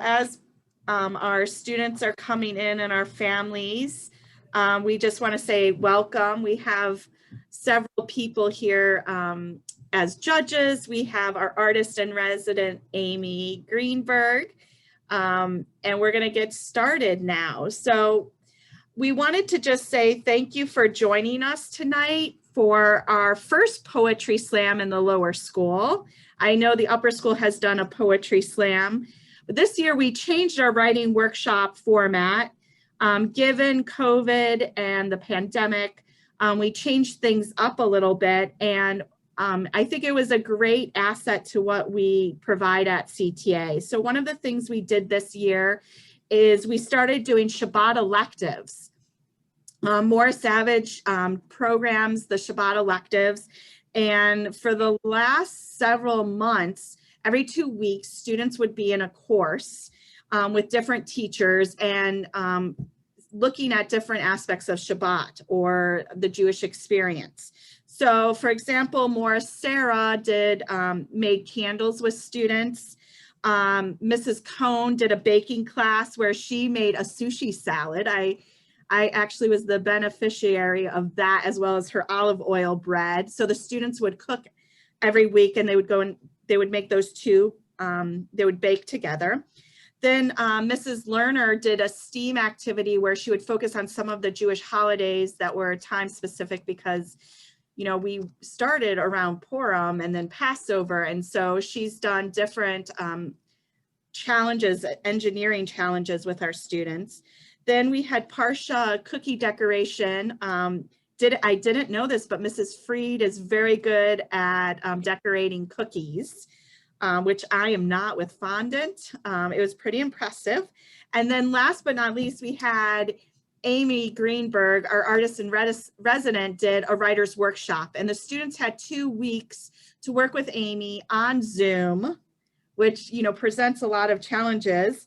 As our students are coming in and our families, we just want to say welcome. We have several people here as judges. We have our artist in resident, Amy Greenberg, and we're going to get started now. So we wanted to just say thank you for joining us tonight for our first poetry slam in the lower school. I know the upper school has done a poetry slam, but this year we changed our writing workshop format. Given COVID and the pandemic, we changed things up a little bit, and I think it was a great asset to what we provide at CTA. So one of the things we did this year is we started doing Shabbat electives. Morris Savage programs the Shabbat electives, and for the last several months, every 2 weeks, students would be in a course with different teachers and looking at different aspects of Shabbat or the Jewish experience. So for example, Morris Sarah did made candles with students. Mrs. Cohn did a baking class where she made a sushi salad. I actually was the beneficiary of that, as well as her olive oil bread. So the students would cook every week and they would go and they would make those two, they would bake together. Then Mrs. Lerner did a STEAM activity where she would focus on some of the Jewish holidays that were time specific because, you know, we started around Purim and then Passover. And so she's done different challenges, engineering challenges with our students. Then we had Parsha cookie decoration. I didn't know this, but Mrs. Freed is very good at decorating cookies, which I am not with fondant. It was pretty impressive. And then last but not least, we had Amy Greenberg, our artist in resident, did a writer's workshop. And the students had 2 weeks to work with Amy on Zoom, which, you know, presents a lot of challenges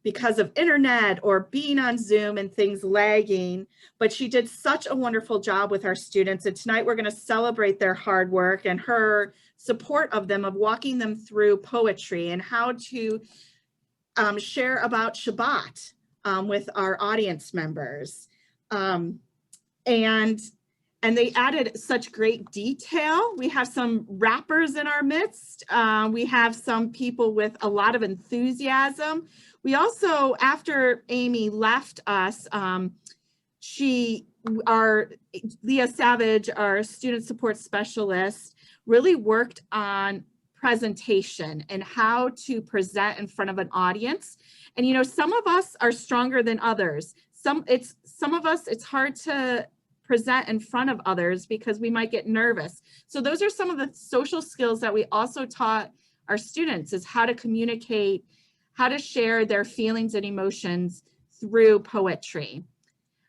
because of internet or being on Zoom and things lagging, but she did such a wonderful job with our students. And tonight we're going to celebrate their hard work and her support of them, of walking them through poetry and how to share about Shabbat with our audience members. And they added such great detail. We have some rappers in our midst. We have some people with a lot of enthusiasm. We also, after Amy left us, Leah Savage, our student support specialist, really worked on presentation and how to present in front of an audience. And, you know, some of us are stronger than others. Some of us, it's hard to present in front of others because we might get nervous. So those are some of the social skills that we also taught our students, is how to communicate, how to share their feelings and emotions through poetry.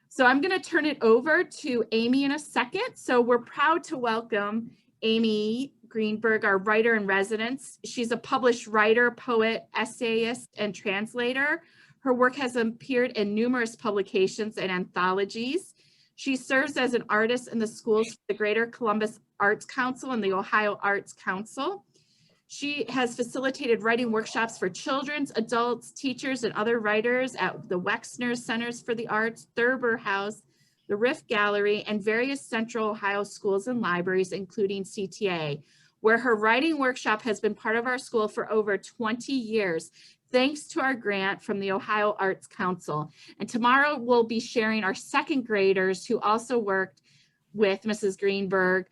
So I'm going to turn it over to Amy in a second. So we're proud to welcome Amy Greenberg, our writer in residence. She's a published writer, poet, essayist, and translator. Her work has appeared in numerous publications and anthologies. She serves as an artist in the schools for the Greater Columbus Arts Council and the Ohio Arts Council. She has facilitated writing workshops for children, adults, teachers, and other writers at the Wexner Centers for the Arts, Thurber House, the Riff Gallery, and various Central Ohio schools and libraries, including CTA, where her writing workshop has been part of our school for over 20 years, thanks to our grant from the Ohio Arts Council. And tomorrow we'll be sharing our second graders who also worked with Mrs. Greenberg.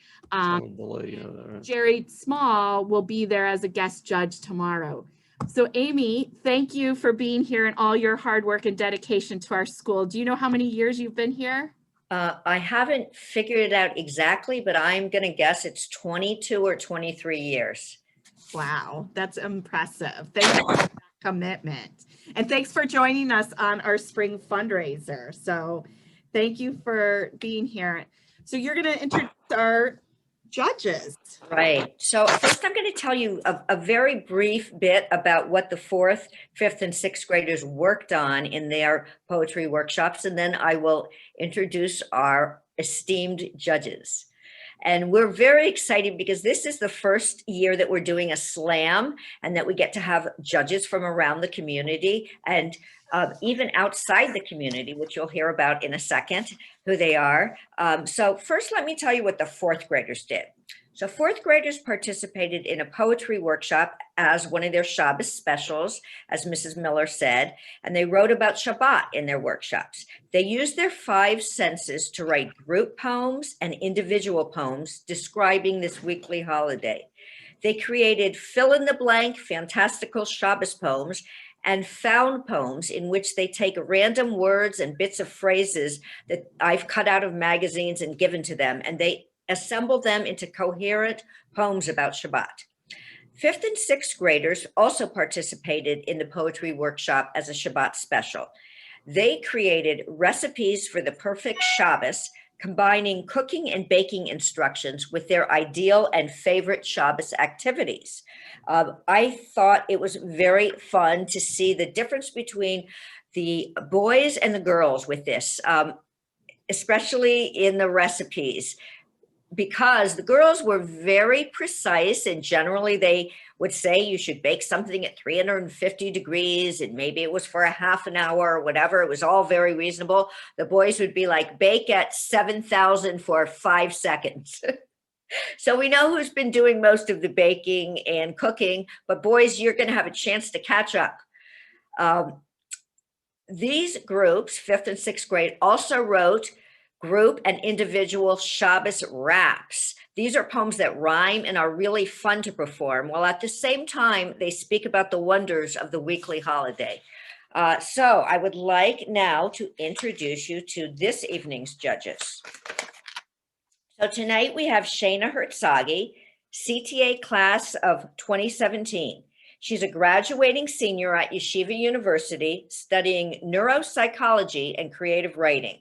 Jerry Small will be there as a guest judge tomorrow. So Amy, thank you for being here and all your hard work and dedication to our school. Do you know how many years you've been here? I haven't figured it out exactly, but I'm going to guess it's 22 or 23 years. Wow, that's impressive. Thank you for that commitment. And thanks for joining us on our spring fundraiser. So thank you for being here. So you're going to introduce our judges. Right. So first I'm going to tell you a very brief bit about what the 4th, 5th, and 6th graders worked on in their poetry workshops, and then I will introduce our esteemed judges. And we're very excited because this is the first year that we're doing a slam and that we get to have judges from around the community and even outside the community, which you'll hear about in a second, who they are. So first, let me tell you what the fourth graders did. So fourth graders participated in a poetry workshop as one of their Shabbos specials, as Mrs. Miller said, and they wrote about Shabbat in their workshops. They used their 5 senses to write group poems and individual poems describing this weekly holiday. They created fill-in-the-blank fantastical Shabbos poems and found poems in which they take random words and bits of phrases that I've cut out of magazines and given to them, and they assemble them into coherent poems about Shabbat. 5th and 6th graders also participated in the poetry workshop as a Shabbat special. They created recipes for the perfect Shabbos, combining cooking and baking instructions with their ideal and favorite Shabbos activities. I thought it was very fun to see the difference between the boys and the girls with this, especially in the recipes, because the girls were very precise, and generally they would say you should bake something at 350 degrees and maybe it was for a half an hour or whatever. It was all very reasonable. The boys would be like, bake at 7,000 for 5 seconds. So we know who's been doing most of the baking and cooking, but boys, you're going to have a chance to catch up. These groups, 5th and 6th grade, also wrote group and individual Shabbos raps. These are poems that rhyme and are really fun to perform, while at the same time, they speak about the wonders of the weekly holiday. So I would like now to introduce you to this evening's judges. So tonight we have Shayna Herszage, CTA class of 2017. She's a graduating senior at Yeshiva University studying neuropsychology and creative writing.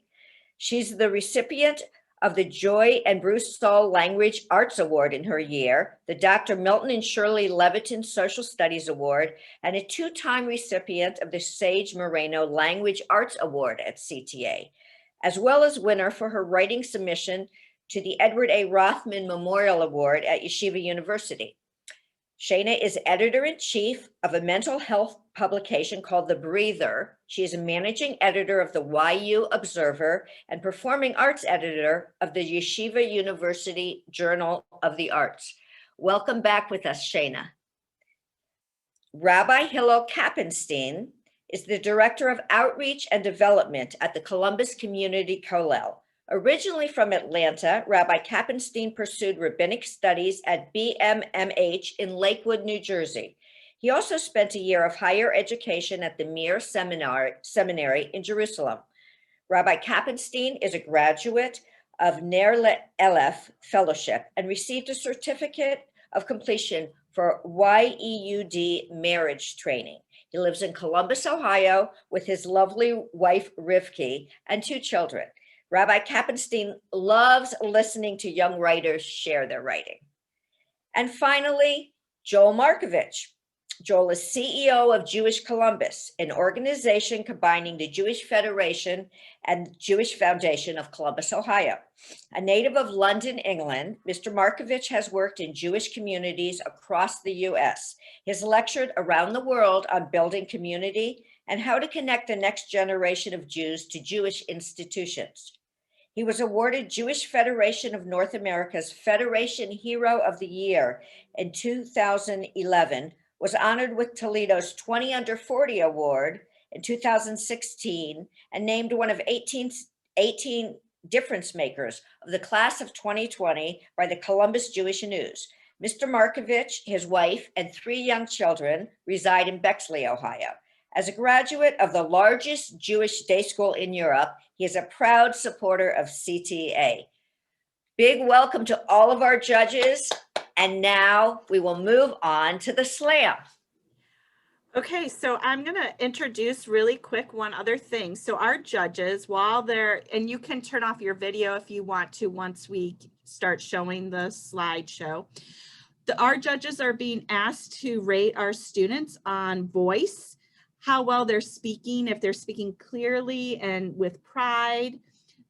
She's the recipient of the Joy and Bruce Stahl Language Arts Award in her year, the Dr. Milton and Shirley Leviton Social Studies Award, and a 2-time recipient of the Sage Moreno Language Arts Award at CTA, as well as winner for her writing submission to the Edward A. Rothman Memorial Award at Yeshiva University. Shayna is editor-in-chief of a mental health publication called The Breather. She is a managing editor of the YU Observer and performing arts editor of the Yeshiva University Journal of the Arts. Welcome back with us, Shayna. Rabbi Hillel Kapenstein is the director of outreach and development at the Columbus Community Kollel. Originally from Atlanta, Rabbi Kapenstein pursued rabbinic studies at BMMH in Lakewood, New Jersey. He also spent a year of higher education at the Mir Seminary in Jerusalem. Rabbi Kapenstein is a graduate of Ner Le'elef Fellowship and received a certificate of completion for YEUD marriage training. He lives in Columbus, Ohio, with his lovely wife, Rivki, and 2 children. Rabbi Kapenstein loves listening to young writers share their writing. And finally, Joel Marcovitch. Joel is CEO of JewishColumbus, an organization combining the Jewish Federation and Jewish Foundation of Columbus, Ohio. A native of London, England, Mr. Marcovitch has worked in Jewish communities across the U.S. He has lectured around the world on building community and how to connect the next generation of Jews to Jewish institutions. He was awarded Jewish Federation of North America's Federation Hero of the Year in 2011, was honored with Toledo's 20 Under 40 Award in 2016, and named one of 18 difference makers of the class of 2020 by the Columbus Jewish News. Mr. Marcovitch, his wife, and 3 young children reside in Bexley, Ohio. As a graduate of the largest Jewish day school in Europe, he is a proud supporter of CTA. Big welcome to all of our judges. And now we will move on to the slam. Okay, so I'm going to introduce really quick one other thing. So our judges, while they're, and you can turn off your video if you want to once we start showing the slideshow. Our judges are being asked to rate our students on voice, how well they're speaking, if they're speaking clearly and with pride.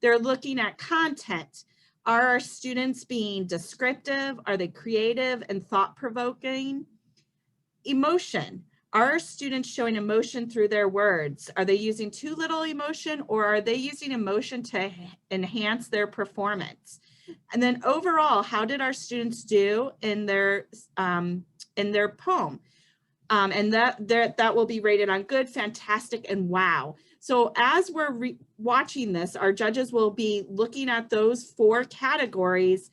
They're looking at content. Are our students being descriptive? Are they creative and thought-provoking? Emotion. Are our students showing emotion through their words? Are they using too little emotion, or are they using emotion to enhance their performance? And then overall, how did our students do in their poem? And that will be rated on good, fantastic, and wow. So as we're watching this, our judges will be looking at those 4 categories,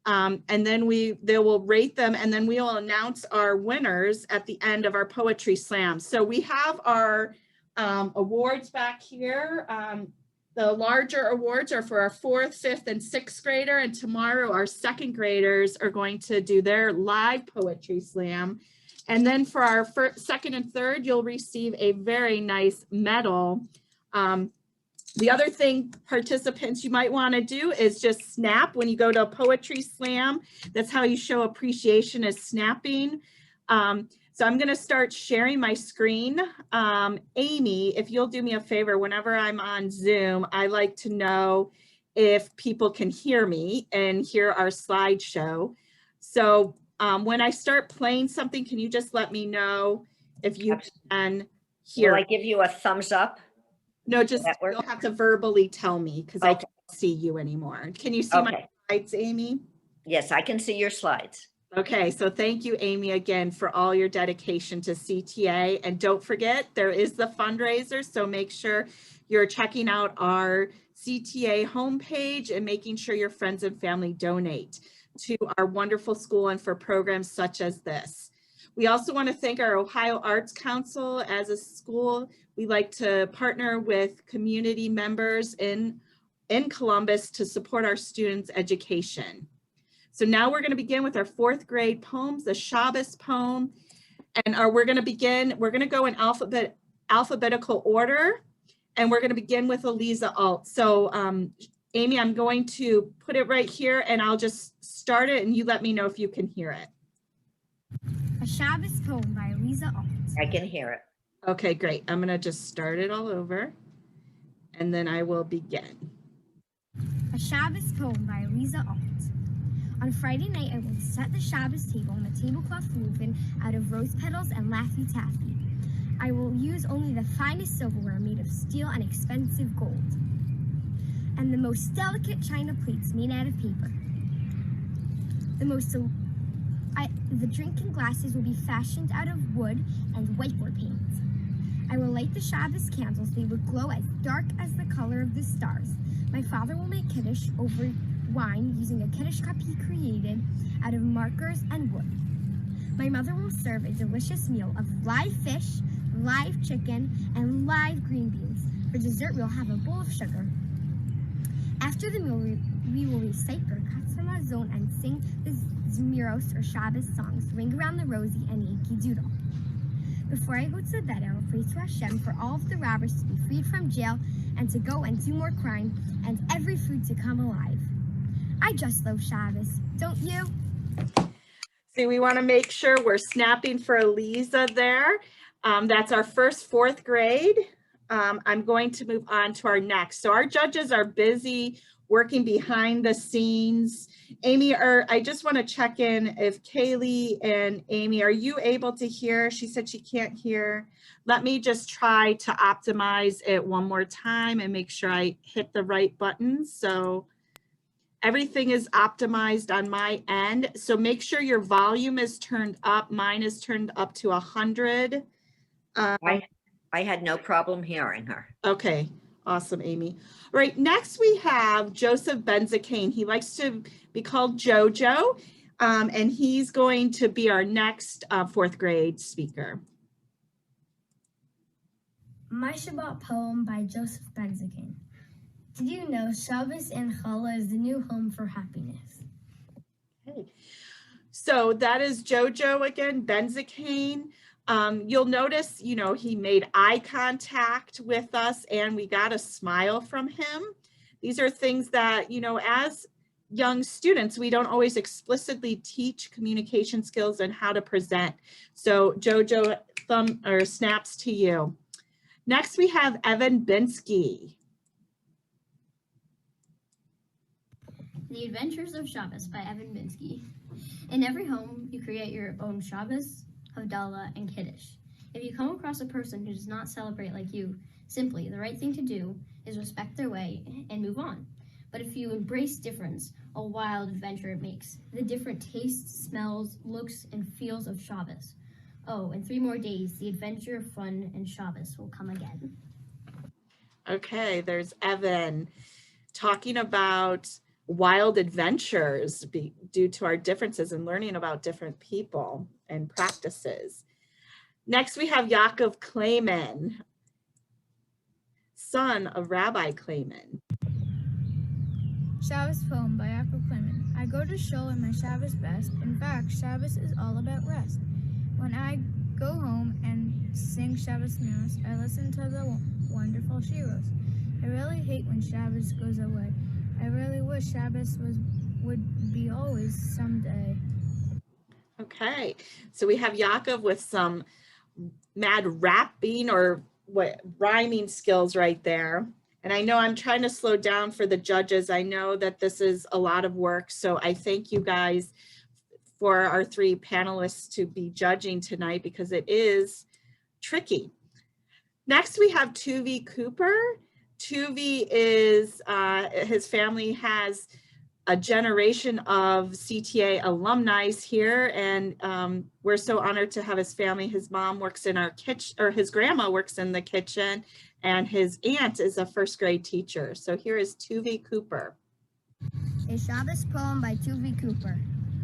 and then they will rate them, and then we will announce our winners at the end of our poetry slam. So we have our awards back here. The larger awards are for our 4th, 5th, and 6th grader, and tomorrow our 2nd graders are going to do their live poetry slam. And then for our 2nd and 3rd, you'll receive a very nice medal. The other thing, participants, you might want to do is just snap when you go to a poetry slam. That's how you show appreciation, is snapping. So I'm going to start sharing my screen. Amy, if you'll do me a favor, whenever I'm on Zoom, I like to know if people can hear me and hear our slideshow. So when I start playing something, can you just let me know if you can hear? Will I give you a thumbs up? No, just you'll have to verbally tell me, because I can't see you anymore. Can you see my slides, Amy? Yes, I can see your slides. Okay, so thank you, Amy, again, for all your dedication to CTA. And don't forget, there is the fundraiser, so make sure you're checking out our CTA homepage and making sure your friends and family donate to our wonderful school and for programs such as this. We also want to thank our Ohio Arts Council. As a school, we like to partner with community members in Columbus to support our students' education. So now we're going to begin with our 4th grade poems, the Shabbos poem. And we're going to go in alphabetical order, and we're going to begin with Eliza Alt. So Amy, I'm going to put it right here, and I'll just start it, and you let me know if you can hear it. A Shabbos poem by Eliza Alt. I can hear it. Okay, great. I'm going to just start it all over, and then I will begin. A Shabbos poem by Eliza Alt. On Friday night, I will set the Shabbos table on a tablecloth woven out of rose petals and Laffy Taffy. I will use only the finest silverware made of steel and expensive gold, and the most delicate china plates made out of paper. The drinking glasses will be fashioned out of wood and whiteboard paint. I will light the Shabbos candles. They will glow as dark as the color of the stars. My father will make kiddush over wine using a kiddush cup he created out of markers and wood. My mother will serve a delicious meal of live fish, live chicken, and live green beans. For dessert, we'll have a bowl of sugar. After the meal, we will recite Birkat Hamazon and sing the Zmiros or Shabbos songs, Ring Around the Rosie and Yankee Doodle. Before I go to bed, I will pray to Hashem for all of the robbers to be freed from jail and to go and do more crime, and every food to come alive. I just love Shabbos, don't you? See, we want to make sure we're snapping for Eliza there. That's our first 4th grade. I'm going to move on to our next. So our judges are busy working behind the scenes. Amy, I just want to check in if Kaylee and Amy, are you able to hear? She said she can't hear. Let me just try to optimize it one more time and make sure I hit the right buttons. So everything is optimized on my end. So make sure your volume is turned up. Mine is turned up to 100. I had no problem hearing her. Okay, awesome, Amy. All right, next we have Joseph Benzakane. He likes to be called Jojo, and he's going to be our next 4th grade speaker. My Shabbat poem by Joseph Benzakane. Did you know Shabbos and Challah is the new home for happiness? Okay. So that is Jojo again, Benzakane. You'll notice, he made eye contact with us and we got a smile from him. These are things that, as young students, we don't always explicitly teach communication skills and how to present. So Jojo, snaps to you. Next, we have Evan Binsky. The Adventures of Shabbos by Evan Minsky. In every home, you create your own Shabbos, Havdalah, and Kiddush. If you come across a person who does not celebrate like you, simply the right thing to do is respect their way and move on. But if you embrace difference, a wild adventure it makes. The different tastes, smells, looks, and feels of Shabbos. Oh, in 3 more days, the adventure of fun and Shabbos will come again. Okay, there's Evan talking about wild adventures due to our differences and learning about different people and practices. Next, we have Yaakov Klayman, son of Rabbi Klayman. Shabbos poem by Yaakov Klayman. I go to shul in my Shabbos best. In fact, Shabbos is all about rest. When I go home and sing Shabbos Mass, I listen to the wonderful shiros. I really hate when Shabbos goes away. I really wish Shabbos would be always someday. Okay, so we have Yaakov with some mad rapping or rhyming skills right there. And I know I'm trying to slow down for the judges. I know that this is a lot of work, so I thank you guys for our 3 panelists to be judging tonight because it is tricky. Next, we have Tuvi Cooper. Tuvi is, his family has a generation of CTA alumni here, and we're so honored to have his family. His mom works in our kitchen, or his grandma works in the kitchen, and his aunt is a 1st grade teacher. So here is Tuvi Cooper. A Shabbos poem by Tuvi Cooper.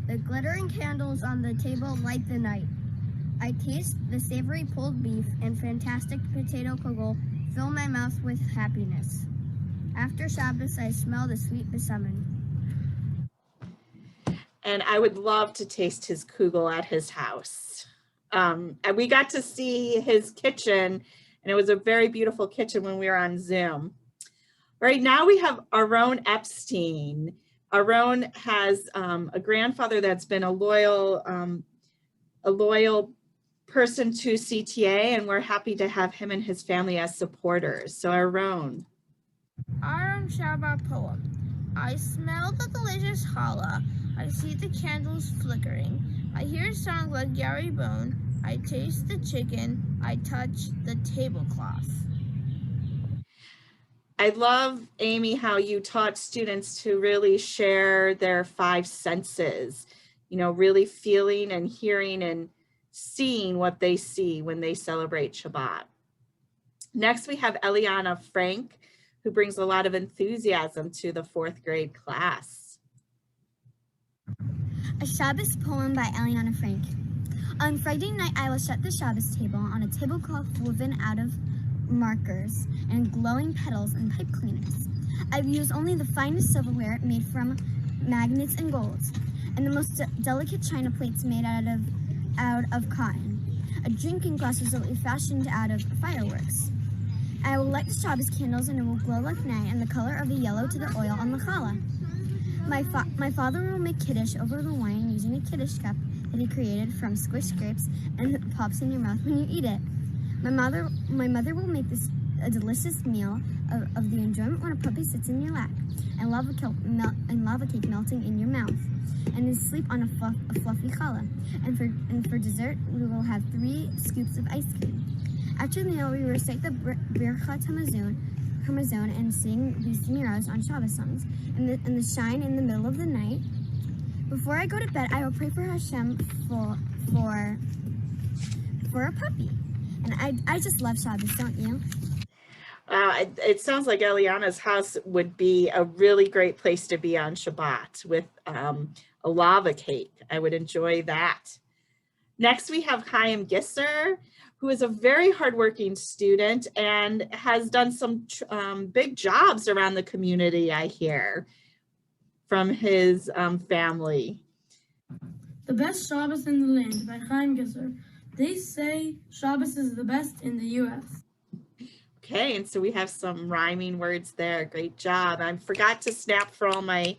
The glittering candles on the table light the night. I taste the savory pulled beef and fantastic potato kugel fill my mouth with happiness. After Shabbos, I smell the sweet besammen. And I would love to taste his kugel at his house. And we got to see his kitchen, and it was a very beautiful kitchen when we were on Zoom. Right now we have Aaron Epstein. Aaron has a grandfather that's been a loyal person to CTA, and we're happy to have him and his family as supporters. So Aaron. Aaron Shabbat poem. I smell the delicious challah. I see the candles flickering. I hear songs like Gary Bone. I taste the chicken. I touch the tablecloth. I love, Amy, how you taught students to really share their 5 senses, you know, really feeling and hearing and seeing what they see when they celebrate Shabbat. Next, we have Eliana Frank, who brings a lot of enthusiasm to the 4th grade class. A Shabbos poem by Eliana Frank. On Friday night, I will set the Shabbos table on a tablecloth woven out of markers and glowing petals and pipe cleaners. I've used only the finest silverware made from magnets and golds, and the most delicate china plates made out of cotton. A drinking glass was fashioned out of fireworks. I will light the Shabbos candles and it will glow like night in the color of the yellow to the oil on the challah. My father will make kiddush over the wine using a kiddush cup that he created from squished grapes and it pops in your mouth when you eat it. My mother will make a delicious meal of the enjoyment when a puppy sits in your lap and lava cake melting in your mouth and sleep on a fluffy challah. And for dessert, we will have 3 scoops of ice cream. After the meal, we recite the Birchat Hamazon and sing these miros on Shabbos songs and the shine in the middle of the night. Before I go to bed, I will pray for Hashem for a puppy. And I just love Shabbos, don't you? It sounds like Eliana's house would be a really great place to be on Shabbat with a lava cake. I would enjoy that. Next, we have Chaim Gisser, who is a very hardworking student and has done some big jobs around the community, I hear, from his family. The Best Shabbos in the Land by Chaim Gisser. They say Shabbos is the best in the U.S. Okay, and so we have some rhyming words there. Great job. I forgot to snap for all my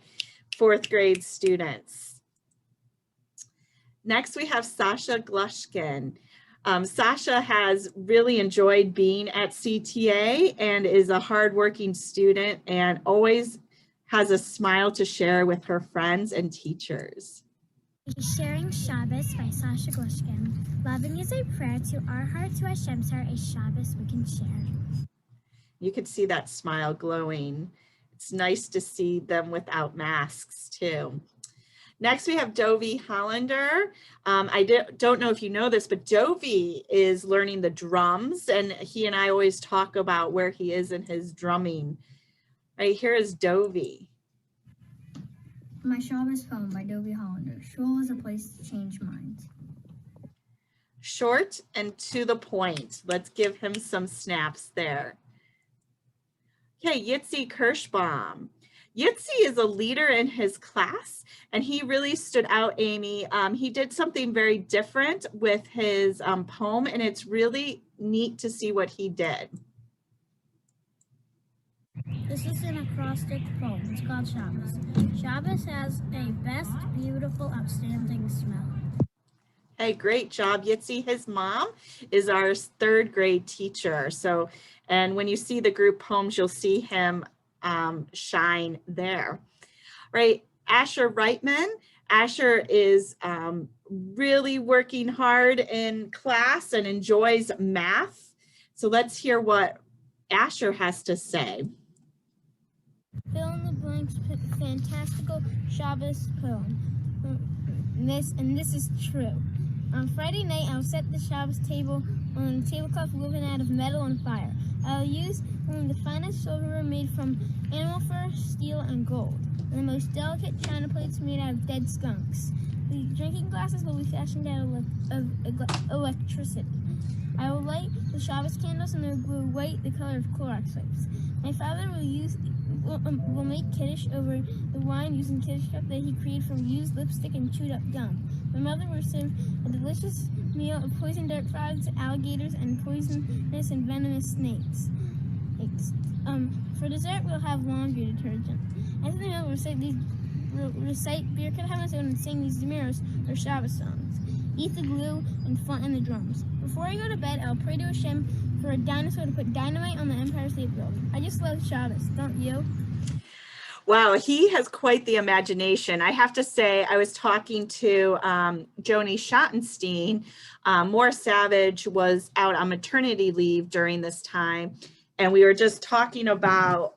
4th grade students. Next, we have Sasha Glushkin. Sasha has really enjoyed being at CTA and is a hardworking student and always has a smile to share with her friends and teachers. Sharing Shabbos by Sasha Glushkin. Loving is a prayer to our heart, to Hashem's heart, a Shabbos we can share. You could see that smile glowing. It's nice to see them without masks too. Next, we have Dovie Hollander. I don't know if you know this, but Dovie is learning the drums, and he and I always talk about where he is in his drumming. Right here is Dovie. My Shabbos poem by Dovie Hollander. Shul is a place to change minds. Short and to the point. Let's give him some snaps there. Okay, Yitzi Kirschbaum. Yitzi is a leader in his class, and he really stood out, Amy. He did something very different with his poem, and it's really neat to see what he did. This is an acrostic poem. It's called Shabbos. Shabbos has a best, beautiful, outstanding smell. Hey, great job, Yitzi. His mom is our 3rd grade teacher. So, and when you see the group poems, you'll see him shine there. Right, Asher Reitman. Asher is really working hard in class and enjoys math. So let's hear what Asher has to say. Fill in the blanks, fantastical Shabbos poem. This is true. On Friday night, I'll set the Shabbos table on a tablecloth woven out of metal and fire. I'll use the finest silverware made from animal fur, steel, and gold, and the most delicate china plates made out of dead skunks. The drinking glasses will be fashioned out of electricity. I will light the Shabbos candles, and they'll glow white, the color of Clorox wipes. My father will make kiddush over the wine using kiddush cup that he created from used lipstick and chewed up gum. My mother will serve a delicious meal of poison dart frogs, alligators, and poisonous and venomous snakes. For dessert, we'll have laundry detergent. After the meal, we'll recite Birkat Hamazon and sing these Zemiros, or Shabbos songs. Eat the glue and flatten the drums. Before I go to bed, I'll pray to Hashem for a dinosaur to put dynamite on the Empire State Building. I just love Shabbos, don't you? Wow, he has quite the imagination. I have to say, I was talking to Joni Schottenstein. More Savage was out on maternity leave during this time, and we were just talking about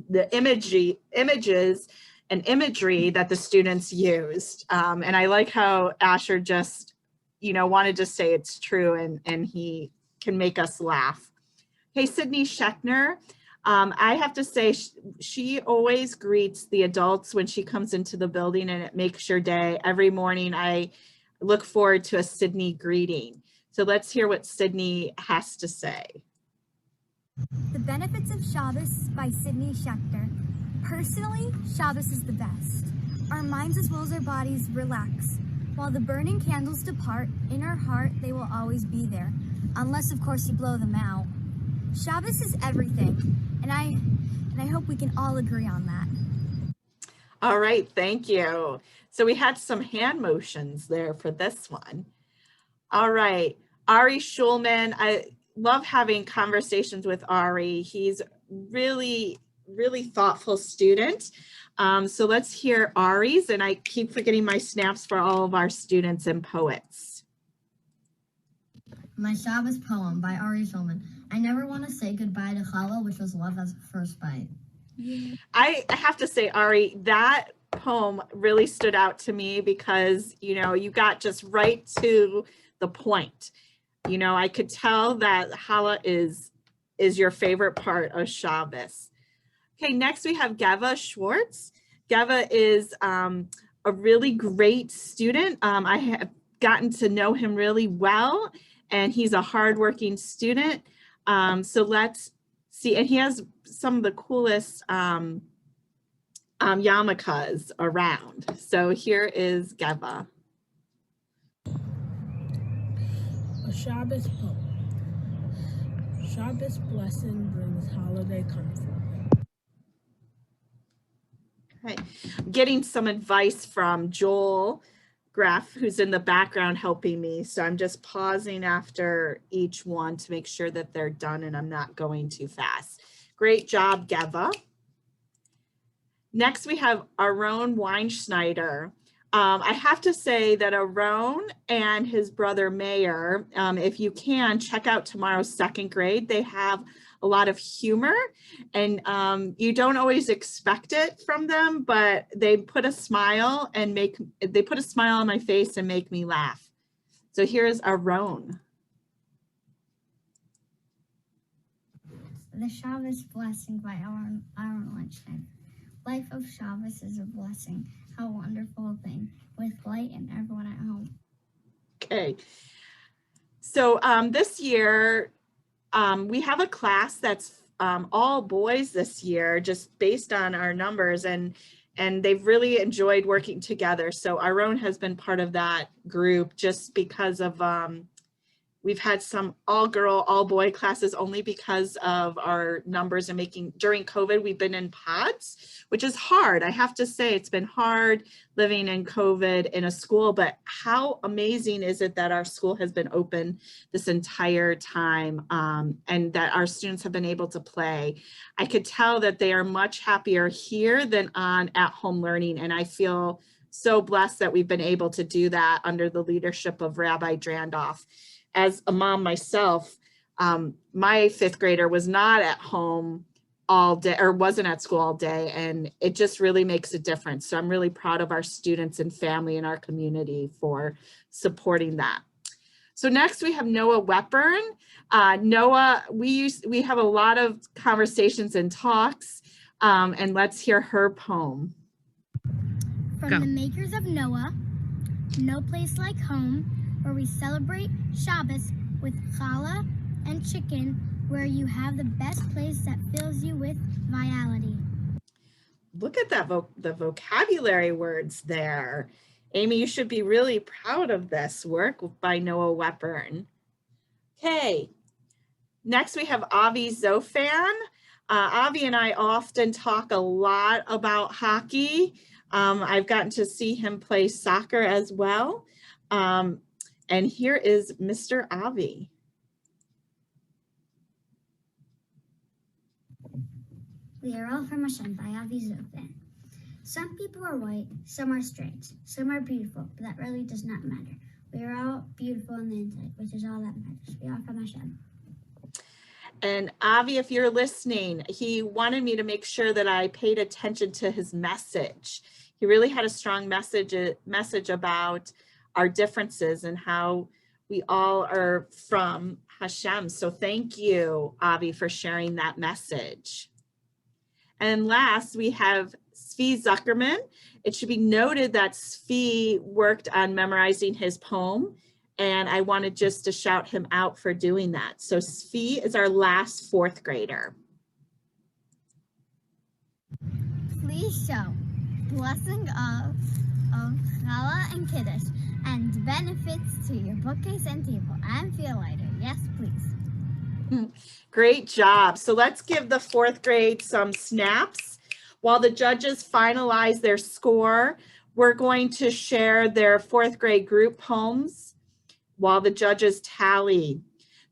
the images and imagery that the students used. And I like how Asher just, wanted to say it's true, and he can make us laugh. Hey, Sydney Schechner. I have to say, she always greets the adults when she comes into the building, and it makes your day. Every morning, I look forward to a Sydney greeting. So let's hear what Sydney has to say. The Benefits of Shabbos by Sydney Schechter. Personally, Shabbos is the best. Our minds as well as our bodies relax. While the burning candles depart, in our heart they will always be there. Unless, of course, you blow them out. Shabbos is everything, and I hope we can all agree on that. All right, thank you. So we had some hand motions there for this one. All right, Ari Schulman. I love having conversations with Ari. He's really thoughtful student. So let's hear Ari's, and I keep forgetting my snaps for all of our students and poets. My Shabbos poem by Ari Schulman. I never want to say goodbye to Kollel, which was love at first bite. I have to say, Ari, that poem really stood out to me because, you got just right to the point. I could tell that Challah is your favorite part of Shabbos. Okay, next we have Geva Schwartz. Geva is a really great student. I have gotten to know him really well, and he's a hardworking student. So let's see, and he has some of the coolest yarmulkes around. So here is Geva. A Shabbos poem. Shabbos blessing brings holiday comfort. Okay, I'm getting some advice from Joel Graff, who's in the background helping me. So I'm just pausing after each one to make sure that they're done and I'm not going too fast. Great job, Geva. Next, we have Aaron Weinschneider. I have to say that Aaron and his brother Mayor, if you can, check out tomorrow's second grade. They have a lot of humor, and you don't always expect it from them, but they put a smile on my face and make me laugh. So here's Aaron. The Shabbos Blessing by Aaron Weinstein. Life of Shabbos is a blessing. How wonderful a thing, with light and everyone at home. Okay. So this year, we have a class that's all boys this year, just based on our numbers, and they've really enjoyed working together. So Aaron has been part of that group just because of we've had some all girl, all boy classes only because of our numbers, and during COVID, we've been in pods, which is hard. I have to say it's been hard living in COVID in a school, but how amazing is it that our school has been open this entire time, and that our students have been able to play. I could tell that they are much happier here than on at-home learning, and I feel so blessed that we've been able to do that under the leadership of Rabbi Drandoff. As a mom myself, my fifth grader was not at home all day, or wasn't at school all day, and it just really makes a difference. So I'm really proud of our students and family in our community for supporting that. So next we have Noah Wetburn. Noah, we have a lot of conversations and talks, and let's hear her poem. From the makers of Noah, no place like home, where we celebrate Shabbos with challah and chicken, where you have the best place that fills you with vitality. Look at that, the vocabulary words there. Amy, you should be really proud of this work by Noah Wetburn. Okay, next we have Avi Zofan. Avi and I often talk a lot about hockey. I've gotten to see him play soccer as well. And here is Mr. Avi. We are all from Hashem by Avi Zofan. Some people are white, some are straight, some are beautiful, but that really does not matter. We are all beautiful on the inside, which is all that matters. We are from Hashem. And Avi, if you're listening, he wanted me to make sure that I paid attention to his message. He really had a strong message about our differences and how we all are from Hashem. So thank you, Avi, for sharing that message. And last, we have Svi Zuckerman. It should be noted that Svi worked on memorizing his poem, and I wanted just to shout him out for doing that. So Svi is our last fourth grader. Please show blessing of challah and kiddush and benefits to your bookcase and table and feel lighter. Yes, please. Great job. So let's give the fourth grade some snaps. While the judges finalize their score, we're going to share their fourth grade group poems while the judges tally.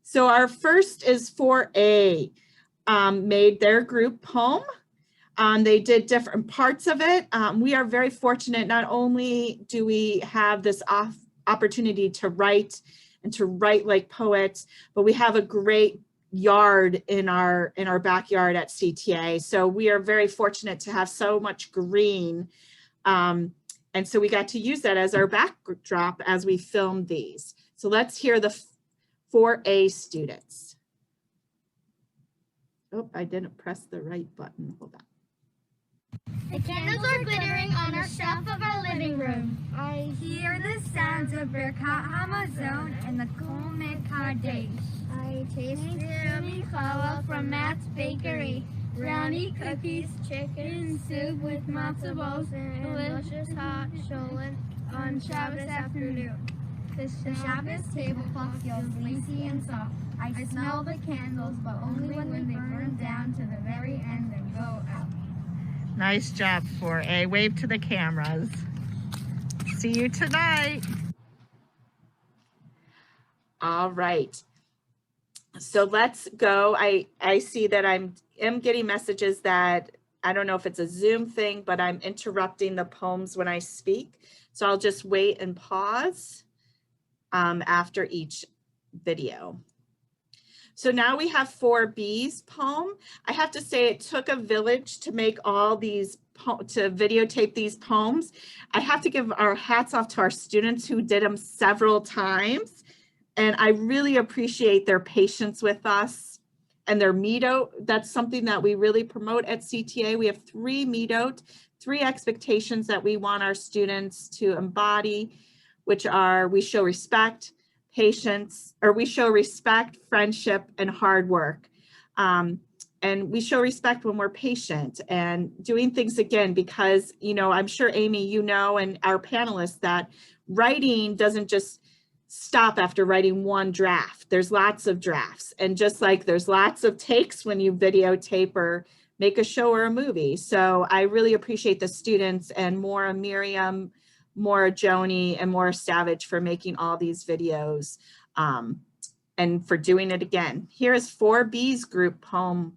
So our first is 4A, made their group poem. They did different parts of it. We are very fortunate. Not only do we have this opportunity to write and to write like poets, but we have a great yard in our backyard at CTA. So we are very fortunate to have so much green. And so we got to use that as our backdrop as we filmed these. So let's hear the 4A students. Oh, I didn't press the right button. Hold on. The candles are glittering on our shelf of our living room. I hear the sounds of Birkat Hamazon and the Kol Mekadesh. I taste yummy challah from Matt's Bakery. Brownie cookies, chicken soup with matzo balls, and delicious hot cholent on Shabbos afternoon. The Shabbos tablecloth feels lacy and soft. I smell the candles, but only when they burn down to the very end and go out. Nice job, 4A. Wave to the cameras. See you tonight. All right. So let's go. I see that I am getting messages that I don't know if it's a Zoom thing, but I'm interrupting the poems when I speak. So I'll just wait and pause after each video. So now we have 4B's poem. I have to say it took a village to make all these, to videotape these poems. I have to give our hats off to our students who did them several times. And I really appreciate their patience with us and their meet-out. That's something that we really promote at CTA. We have 3 meet-out, 3 expectations that we want our students to embody, which are we show respect, patience, or we show respect, friendship, and hard work. And we show respect when we're patient and doing things again, because, you know, I'm sure Amy, you know, and our panelists, that writing doesn't just stop after writing one draft. There's lots of drafts. And just like there's lots of takes when you videotape or make a show or a movie. So I really appreciate the students, and Maura Miriam, Maura Joni, and Maura Savage for making all these videos and for doing it again. Here is 4B's group poem.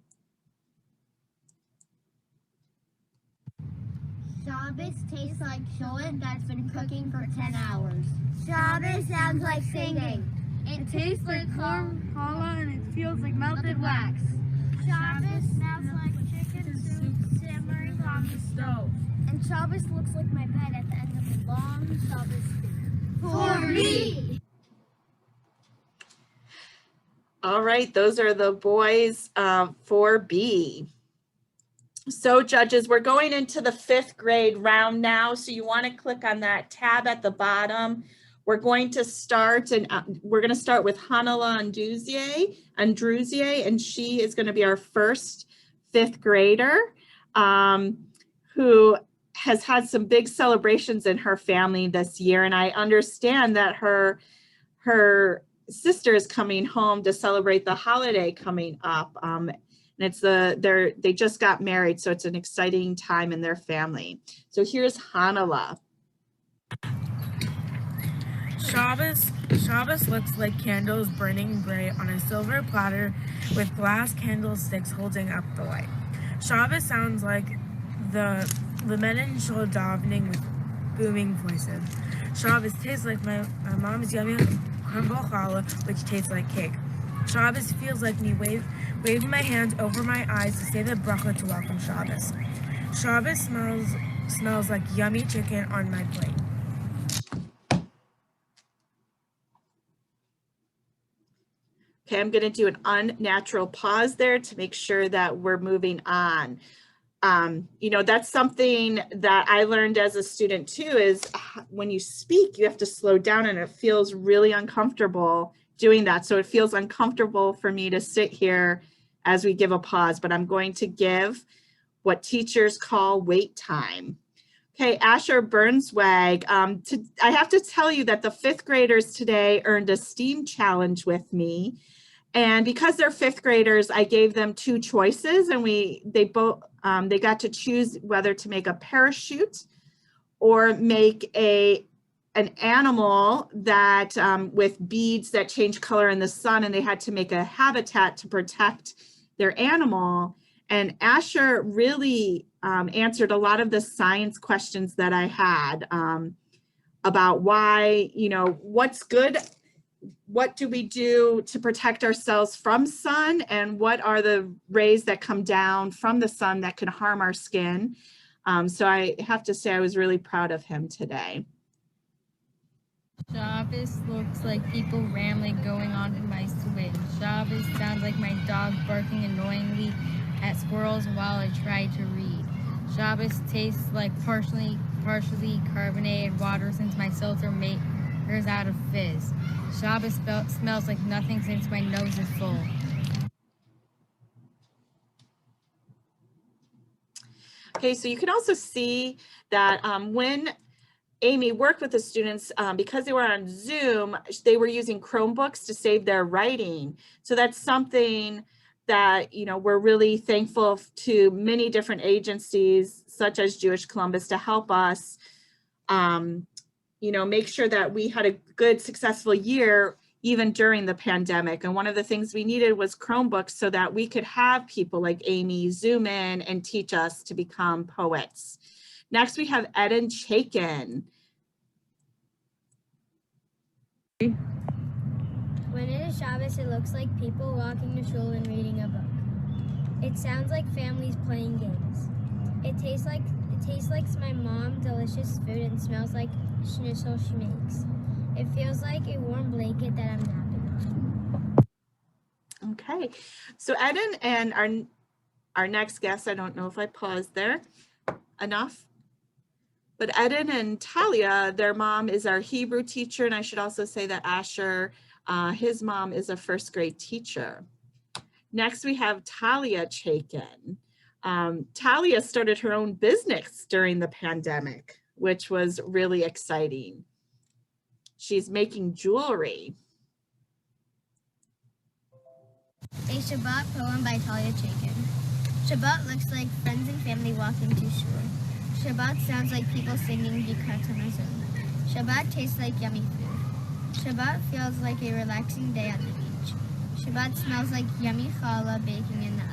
Shabbos tastes like shulent that's been cooking for 10 hours. Shabbos sounds like singing. It tastes like corn challah and it feels like melted wax. Shabbos smells like chicken soup simmering on the stove. And Shabbos looks like my bed at the end of a long Shabbos dinner. For me! All right, those are the boys 4B. So judges, we're going into the 5th grade round now. So you want to click on that tab at the bottom. We're going to start, and we're going to start with Hanala Andruzier, and she is going to be our first 5th grader who has had some big celebrations in her family this year. And I understand that her sister is coming home to celebrate the holiday coming up. And it's they just got married, so it's an exciting time in their family. So here's Hanala. Shabbos looks like candles burning bright on a silver platter with glass candlesticks holding up the light. Shabbos sounds like the Lemon Shul davening with booming voices. Shabbos tastes like my mom's yummy crumble challah, which tastes like cake. Shabbos feels like me waving my hand over my eyes to say the bracha to welcome Shabbos. Shabbos smells like yummy chicken on my plate. Okay, I'm going to do an unnatural pause there to make sure that we're moving on. You know, that's something that I learned as a student too, is when you speak, you have to slow down, and it feels really uncomfortable doing that. So it feels uncomfortable for me to sit here as we give a pause, but I'm going to give what teachers call wait time. Okay, Asher Burnswag, I have to tell you that the 5th graders today earned a STEAM challenge with me. And because they're 5th graders, I gave them 2 choices, and they got to choose whether to make a parachute or make an animal that with beads that change color in the sun, and they had to make a habitat to protect their animal. And Asher really answered a lot of the science questions that I had about why, you know, what's good. What do we do to protect ourselves from sun, and what are the rays that come down from the sun that can harm our skin? So I have to say I was really proud of him today. Shabbos looks like people randomly going on in my swing. Shabbos sounds like my dog barking annoyingly at squirrels while I try to read. Shabbos tastes like partially carbonated water since my seltzer makes out of fizz. Shabbos smells like nothing since my nose is full. Okay, so you can also see that when Amy worked with the students, because they were on Zoom, they were using Chromebooks to save their writing. So that's something that, you know, we're really thankful to many different agencies such as JewishColumbus to help us, you know, make sure that we had a good, successful year even during the pandemic. And one of the things we needed was Chromebooks so that we could have people like Amy Zoom in and teach us to become poets. Next, we have Eden Chaikin. When it is Shabbos, it looks like people walking to shul and reading a book. It sounds like families playing games. It tastes like my mom delicious food and smells like schnitzel she makes. It feels like a warm blanket that I'm napping on. Okay, so Eden and our next guest, I don't know if I paused there enough, but Eden and Talia, their mom is our Hebrew teacher, and I should also say that Asher, his mom is a first grade teacher. Next, we have Talia Chaikin. Talia started her own business during the pandemic, which was really exciting. She's making jewelry. A Shabbat poem by Talia Chaikin. Shabbat looks like friends and family walking to shul. Shabbat sounds like people singing Birkat Hamazon. Shabbat tastes like yummy food. Shabbat feels like a relaxing day at the beach. Shabbat smells like yummy challah baking in the oven.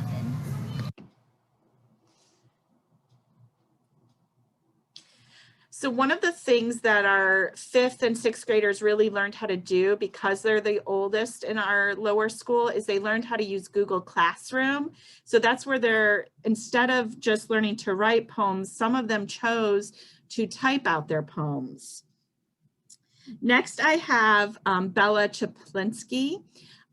So one of the things that our 5th and 6th graders really learned how to do, because they're the oldest in our lower school, is they learned how to use Google Classroom. So that's where they're, instead of just learning to write poems, some of them chose to type out their poems. Next, I have Bella Chaplinsky.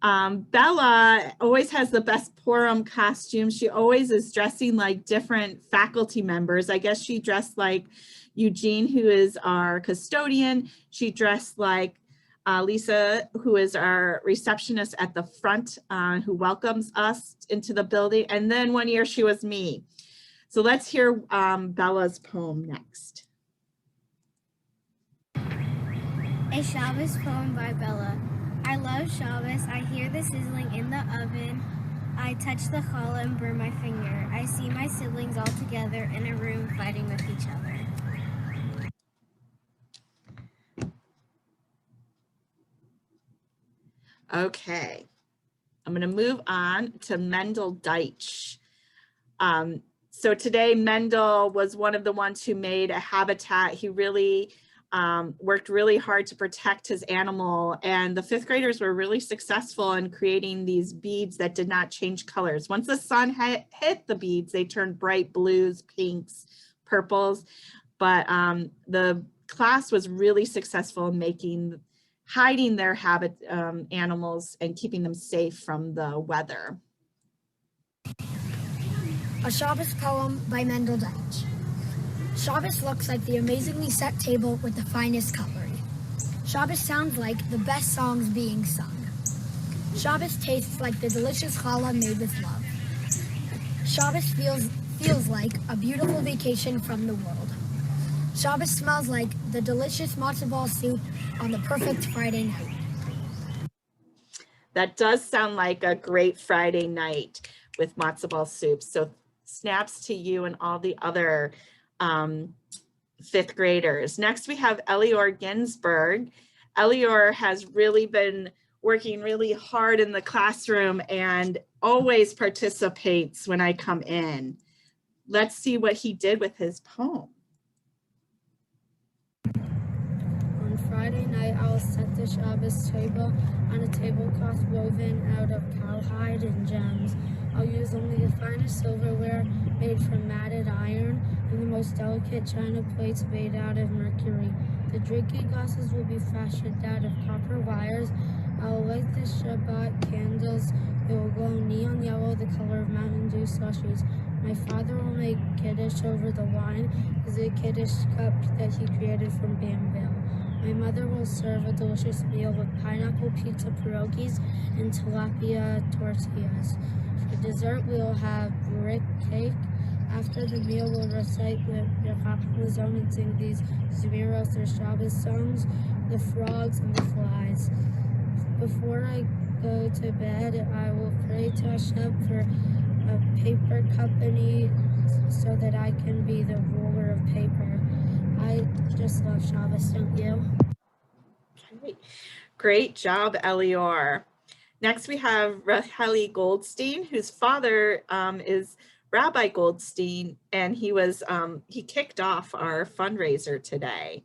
Bella always has the best Purim costume. She always is dressing like different faculty members. I guess she dressed like Eugene, who is our custodian. She dressed like Lisa, who is our receptionist at the front, who welcomes us into the building. And then one year she was me. So let's hear Bella's poem next. A Shabbos poem by Bella. I love Shabbos. I hear the sizzling in the oven. I touch the challah and burn my finger. I see my siblings all together in a room fighting with each other. Okay, I'm going to move on to Mendel Deitch. So today Mendel was one of the ones who made a habitat. He really worked really hard to protect his animal, and the 5th graders were really successful in creating these beads that did not change colors. Once the sun hit the beads, they turned bright blues, pinks, purples, but the class was really successful in hiding their animals and keeping them safe from the weather. A Shabbos poem by Mendel Deitch. Shabbos looks like the amazingly set table with the finest cutlery. Shabbos sounds like the best songs being sung. Shabbos tastes like the delicious challah made with love. Shabbos feels like a beautiful vacation from the world. Shabbos smells like the delicious matzo ball soup on the perfect Friday night. That does sound like a great Friday night with matzo ball soup. So snaps to you and all the other 5th graders. Next, we have Elior Ginsberg. Elior has really been working really hard in the classroom and always participates when I come in. Let's see what he did with his poem. On Friday night, I will set the Shabbos table on a tablecloth woven out of cowhide and gems. I'll use only the finest silverware made from matted iron and the most delicate china plates made out of mercury. The drinking glasses will be fashioned out of copper wires. I'll light the Shabbat candles. It will glow neon yellow, the color of Mountain Dew slushies. My father will make Kiddush over the wine, the Kiddush cup that he created from bamboo. My mother will serve a delicious meal with pineapple pizza pierogies and tilapia tortillas. For dessert, we'll have brick cake. After the meal, we'll recite the Birkat Hamazon and sing these Zmiros or Shabbos songs, the frogs and the flies. Before I go to bed, I will pray to Hashem for a paper company so that I can be the ruler of paper. I just love Shabbos, don't you? Okay. Great job, Elior. Next, we have Raheli Goldstein, whose father is Rabbi Goldstein, and he kicked off our fundraiser today.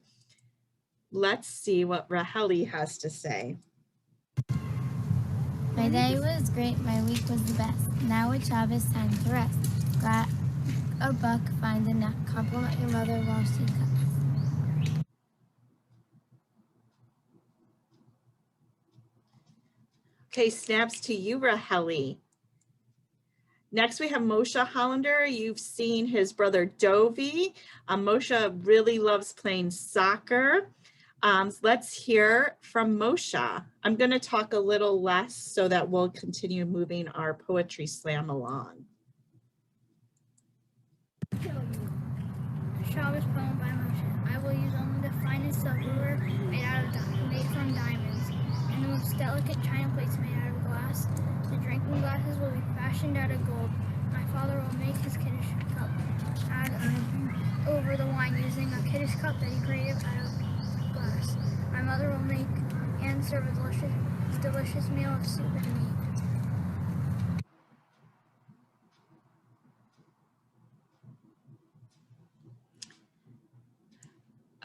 Let's see what Raheli has to say. My day was great, my week was the best. Now it's Shabbos, time to rest. Grab a book, find a nap, compliment your mother while she cooks. Okay, snaps to you, Raheli. Next, we have Moshe Hollander. You've seen his brother Dovi. Moshe really loves playing soccer. Let's hear from Moshe. I'm going to talk a little less so that we'll continue moving our poetry slam along. Shabbos poem by Moshe. I will use only the finest silverware made from diamonds, and the most delicate china plates made out of glass. The drinking glasses will be fashioned out of gold. My father will make his Kiddush cup add over the wine using a Kiddush cup that he created out of glass. My mother will make and serve a delicious meal of soup and meat.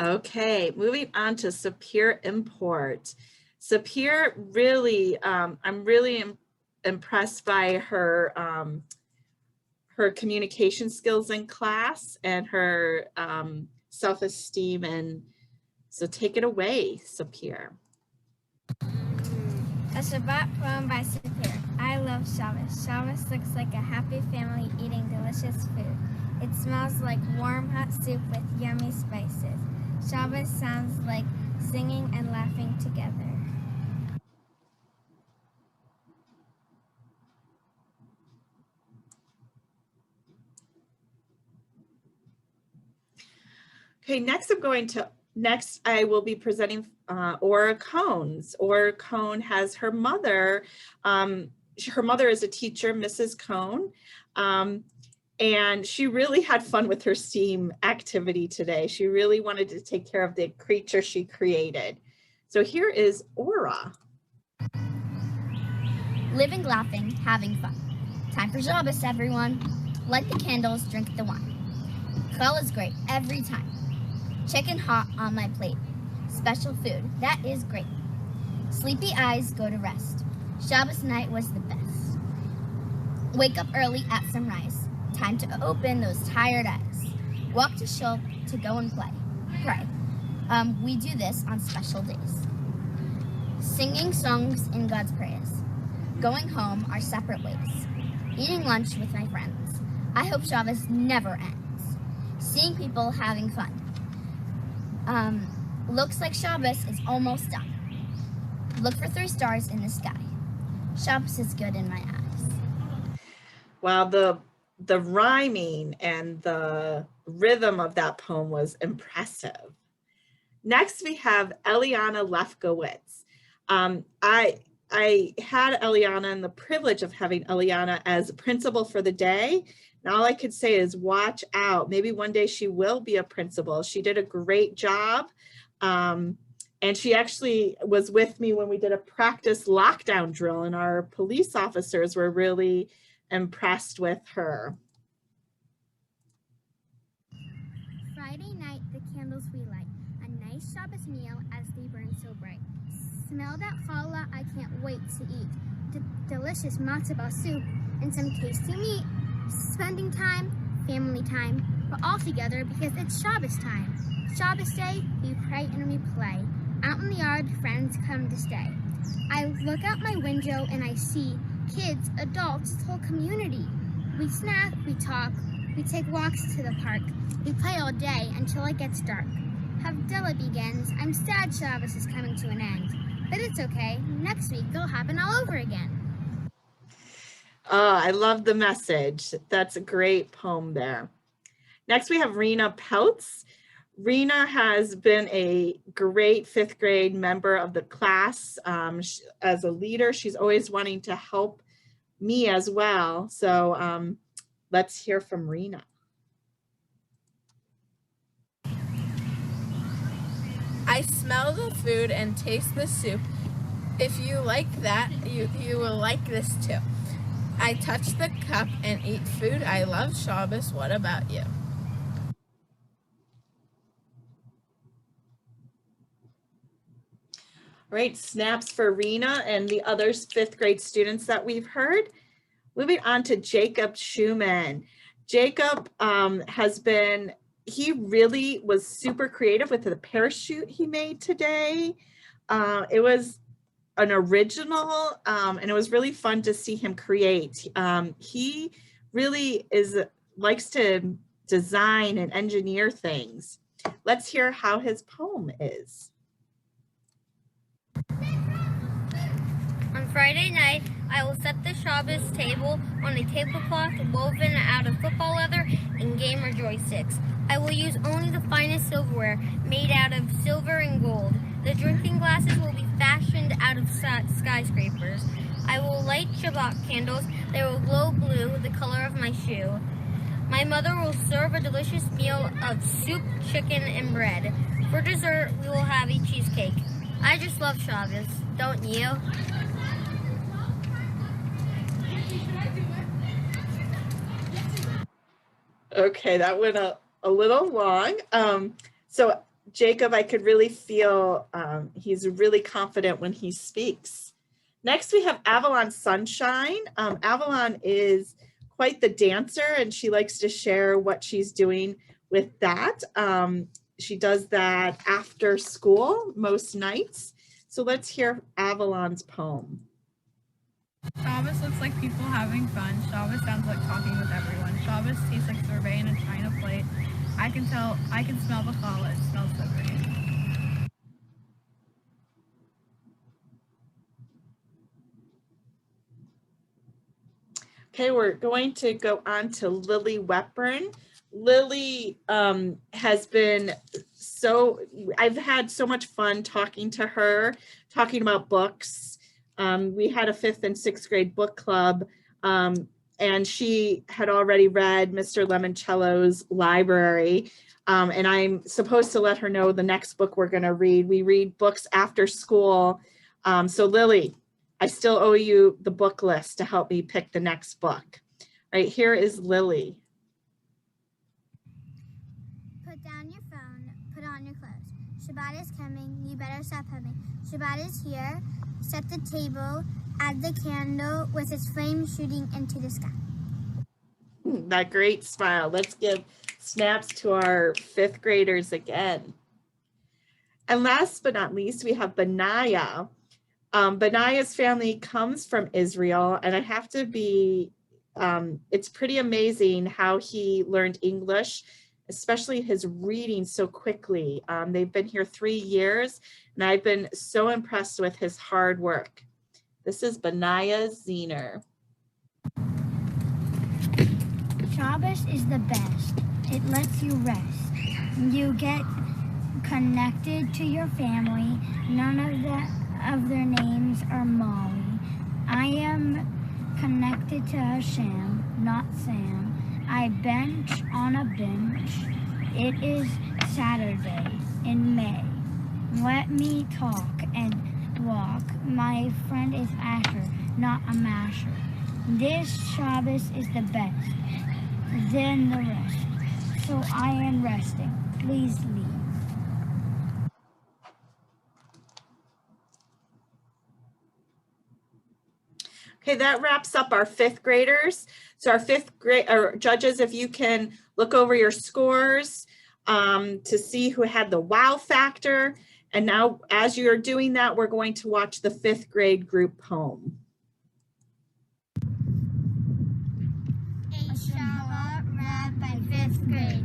Okay, moving on to Sapir Import. Sapir really, I'm really impressed by her her communication skills in class and her self-esteem, and so take it away, Sapir. A Shabbat poem by Sapir. I love Shabbos. Shabbos looks like a happy family eating delicious food. It smells like warm hot soup with yummy spices. Shabbos sounds like singing and laughing together. Okay, next I will be presenting Aura Cones. Aura Cone has her mother. Her mother is a teacher, Mrs. Cone. And she really had fun with her STEAM activity today. She really wanted to take care of the creature she created. So here is Aura. Living, laughing, having fun. Time for Shabbos, everyone. Light the candles, drink the wine. Kollel is great every time. Chicken hot on my plate. Special food, that is great. Sleepy eyes go to rest. Shabbos night was the best. Wake up early at sunrise. Time to open those tired eyes. Walk to shul to go and play. Pray. We do this on special days. Singing songs in God's praise. Going home our separate ways. Eating lunch with my friends. I hope Shabbos never ends. Seeing people having fun. Looks like Shabbos is almost done. Look for 3 stars in the sky. Shabbos is good in my eyes. Wow, the rhyming and the rhythm of that poem was impressive. Next, we have Eliana Lefkowitz. I had Eliana and the privilege of having Eliana as principal for the day. And all I could say is watch out. Maybe one day she will be a principal. She did a great job. And she actually was with me when we did a practice lockdown drill, and our police officers were really impressed with her. Friday night, the candles we light, a nice Shabbos meal as they burn so bright. Smell that challah, I can't wait to eat. Delicious matzo ball soup and some tasty meat. Spending time, family time, we're all together because it's Shabbos time. Shabbos day, we pray and we play. Out in the yard, friends come to stay. I look out my window and I see kids, adults, the whole community. We snack, we talk, we take walks to the park. We play all day until it gets dark. Havdalah begins. I'm sad Shabbos is coming to an end. But it's okay. Next week it'll happen all over again. Oh, I love the message. That's a great poem there. Next, we have Rena Peltz. Rena has been a great 5th grade member of the class. As a leader, she's always wanting to help me as well. So let's hear from Rena. I smell the food and taste the soup. If you like that, you will like this too. I touch the cup and eat food. I love Shabbos. What about you? Right, snaps for Rena and the other 5th grade students that we've heard. Moving on to Jacob Schumann. Jacob he really was super creative with the parachute he made today. It was an original, and it was really fun to see him create. He really likes to design and engineer things. Let's hear how his poem is. On Friday night, I will set the Shabbos table on a tablecloth woven out of football leather and gamer joysticks. I will use only the finest silverware made out of silver and gold. The drinking glasses will be fashioned out of skyscrapers. I will light Shabbat candles. They will glow blue, the color of my shoe. My mother will serve a delicious meal of soup, chicken, and bread. For dessert, we will have a cheesecake. I just love Shabbos, don't you? Okay, that went a little long. So Jacob, I could really feel he's really confident when he speaks. Next, we have Avalon Sunshine. Avalon is quite the dancer, and she likes to share what she's doing with that. She does that after school most nights. So let's hear Avalon's poem. Shabbos looks like people having fun. Shabbos sounds like talking with everyone. Shabbos tastes like sorbet in a china plate. I can smell the challah. It smells so great. Okay, we're going to go on to Lily Wepburn. Lily has been I've had so much fun talking to her, talking about books. We had a 5th and 6th grade book club, and she had already read Mr. Lemoncello's library, and I'm supposed to let her know the next book we're going to read. We read books after school. So Lily, I still owe you the book list to help me pick the next book. Right, here is Lily. Put down your phone, put on your clothes. Shabbat is coming, you better stop humming. Shabbat is here, set the table, add the candle with its flame shooting into the sky. That great smile. Let's give snaps to our 5th graders again. And last but not least, we have Benaya. Benaya's family comes from Israel, and I have to be, it's pretty amazing how he learned English, especially his reading so quickly. They've been here 3 years, and I've been so impressed with his hard work. This is Benaya Zener. Shabbos is the best. It lets you rest. You get connected to your family. None of their names are Molly. I am connected to Hashem, not Sam. I bench on a bench. It is Saturday in May. Let me talk and walk. My friend is Asher, not a masher. This Shabbos is the best, then the rest. So I am resting. Please leave. Okay, that wraps up our 5th graders. So our 5th grade judges, if you can look over your scores to see who had the wow factor. And now as you're doing that, we're going to watch the 5th grade group poem. A Shabbat read by 5th grade.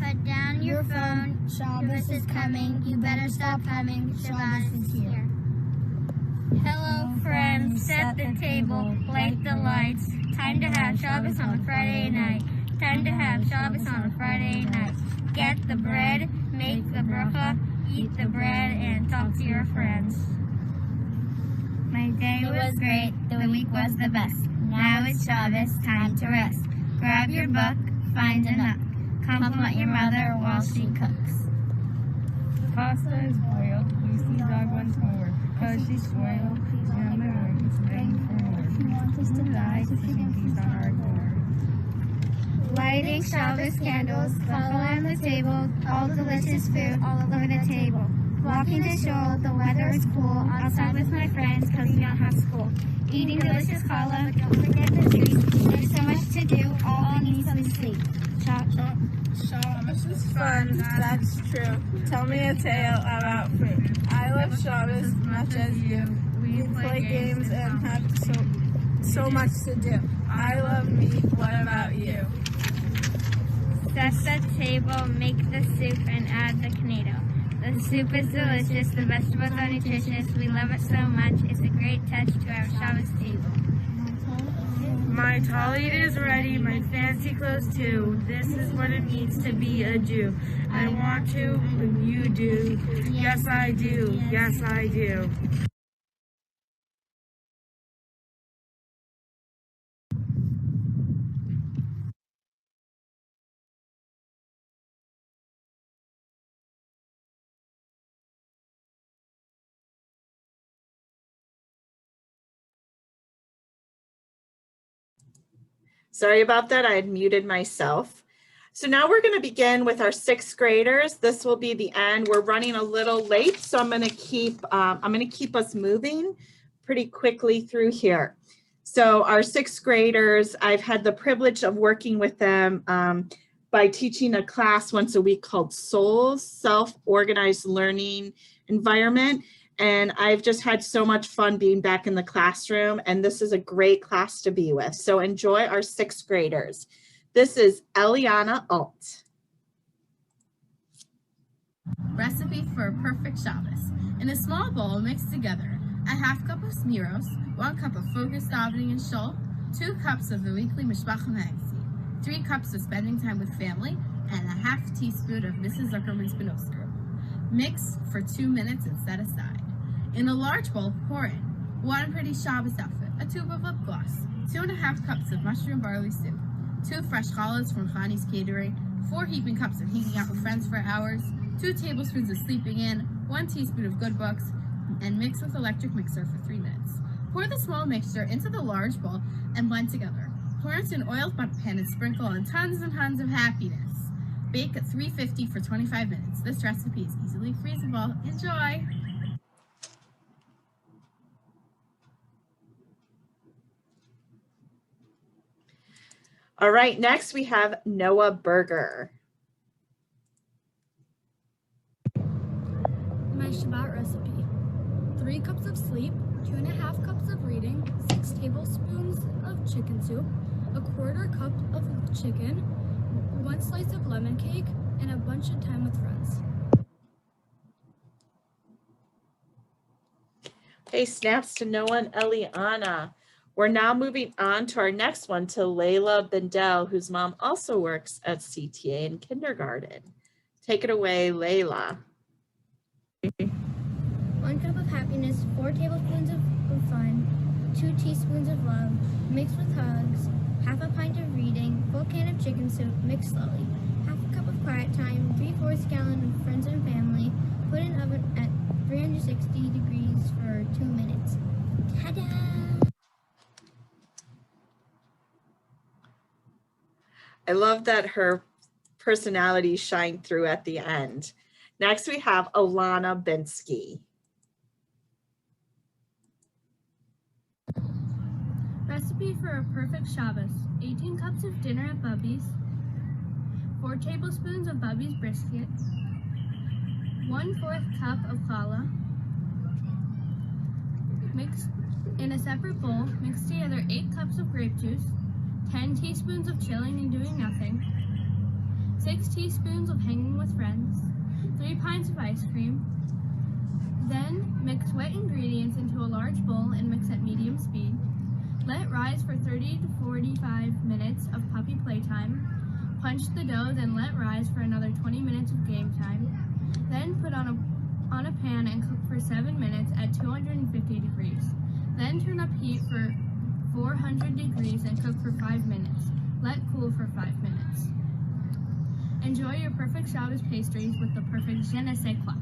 Put down your phone, Shabbos is coming. You better stop humming, Shabbos is here. Hello friends, set the table, light the lights. Time to have Shabbos on a Friday night. Time to have Shabbos on a Friday night. Get the bread, make the bracha, eat the bread, and talk to your friends. My day was great, the week was the best. Now it's Shabbos, time to rest. Grab your book, find a nook. Compliment your mother while she cooks. Pasta is boiled, Lucy's dog wants more. fleshy spoil. Yeah, my work is begging for more. If you want us to die, keeping peace on our door. Lighting Shabbos candles, follow on the table, all delicious food all over the table. Walking to shul, the weather is cool, outside with my friends cause we don't have school. Eating delicious challah, but don't forget the treat. There's so much to do, all we need some sleep. Shabbos is fun, that's true. Tell me a tale about fruit. I love Shabbos as much as you. We play games and have so much to do. I love meat, what about you? Set the table, make the soup, and add the tomato. The soup is delicious, the vegetables are nutritious. We love it so much, it's a great touch to our Shabbos table. My tallit is ready, my fancy clothes too. This is what it means to be a Jew. I want to, you do. Yes, I do. Yes, I do. Sorry about that, I had muted myself. So now we're going to begin with our 6th graders. This will be the end. We're running a little late, so I'm going to keep us moving pretty quickly through here. So our 6th graders, I've had the privilege of working with them by teaching a class once a week called Souls, Self-Organized Learning Environment. And I've just had so much fun being back in the classroom, and this is a great class to be with. So enjoy our 6th graders. This is Eliana Alt. Recipe for a perfect Shabbos. In a small bowl, mix together a half cup of smiros, 1 cup of focused davening and shul, 2 cups of the weekly mishpacha magazine, 3 cups of spending time with family, and a half teaspoon of Mrs. Zuckerman's Benoster. Mix for 2 minutes and set aside. In a large bowl, pour in 1 pretty Shabbos outfit, a tube of lip gloss, 2½ cups of mushroom barley soup, 2 fresh challahs from Chani's Catering, 4 heaping cups of hanging out with friends for hours, 2 tablespoons of sleeping in, 1 teaspoon of good books, and mix with electric mixer for 3 minutes. Pour the small mixture into the large bowl and blend together. Pour into an oiled butter pan and sprinkle on tons and tons of happiness. Bake at 350 for 25 minutes. This recipe is easily freezable. Enjoy! All right, next we have Noah Berger. My Shabbat recipe: 3 cups of sleep, 2½ cups of reading, 6 tablespoons of chicken soup, 1/4 cup of chicken, 1 slice of lemon cake, and a bunch of time with friends. Hey, snaps to Noah and Eliana. We're now moving on to our next one, to Layla Bendel, whose mom also works at CTA in kindergarten. Take it away, Layla. 1 cup of happiness, 4 tablespoons of fun, 2 teaspoons of love, mixed with hugs, half a pint of reading, full can of chicken soup, mix slowly, half a cup of quiet time, 3/4 gallon of friends and family, put in oven at 360 degrees for 2 minutes. Ta-da! I love that her personality shined through at the end. Next, we have Alana Binsky. Recipe for a perfect Shabbos: 18 cups of dinner at Bubby's, 4 tablespoons of Bubby's brisket, 1/4 cup of challah. Mix in a separate bowl. Mix together 8 cups of grape juice, 10 teaspoons of chilling and doing nothing, 6 teaspoons of hanging with friends, 3 pints of ice cream. Then mix wet ingredients into a large bowl and mix at medium speed. Let rise for 30 to 45 minutes of puppy playtime. Punch the dough, then let rise for another 20 minutes of game time. Then put on a pan and cook for 7 minutes at 250 degrees. Then turn up heat for 400 degrees and cook for 5 minutes. Let cool for 5 minutes. Enjoy your perfect Shabbos pastries with the perfect je ne sais quoi.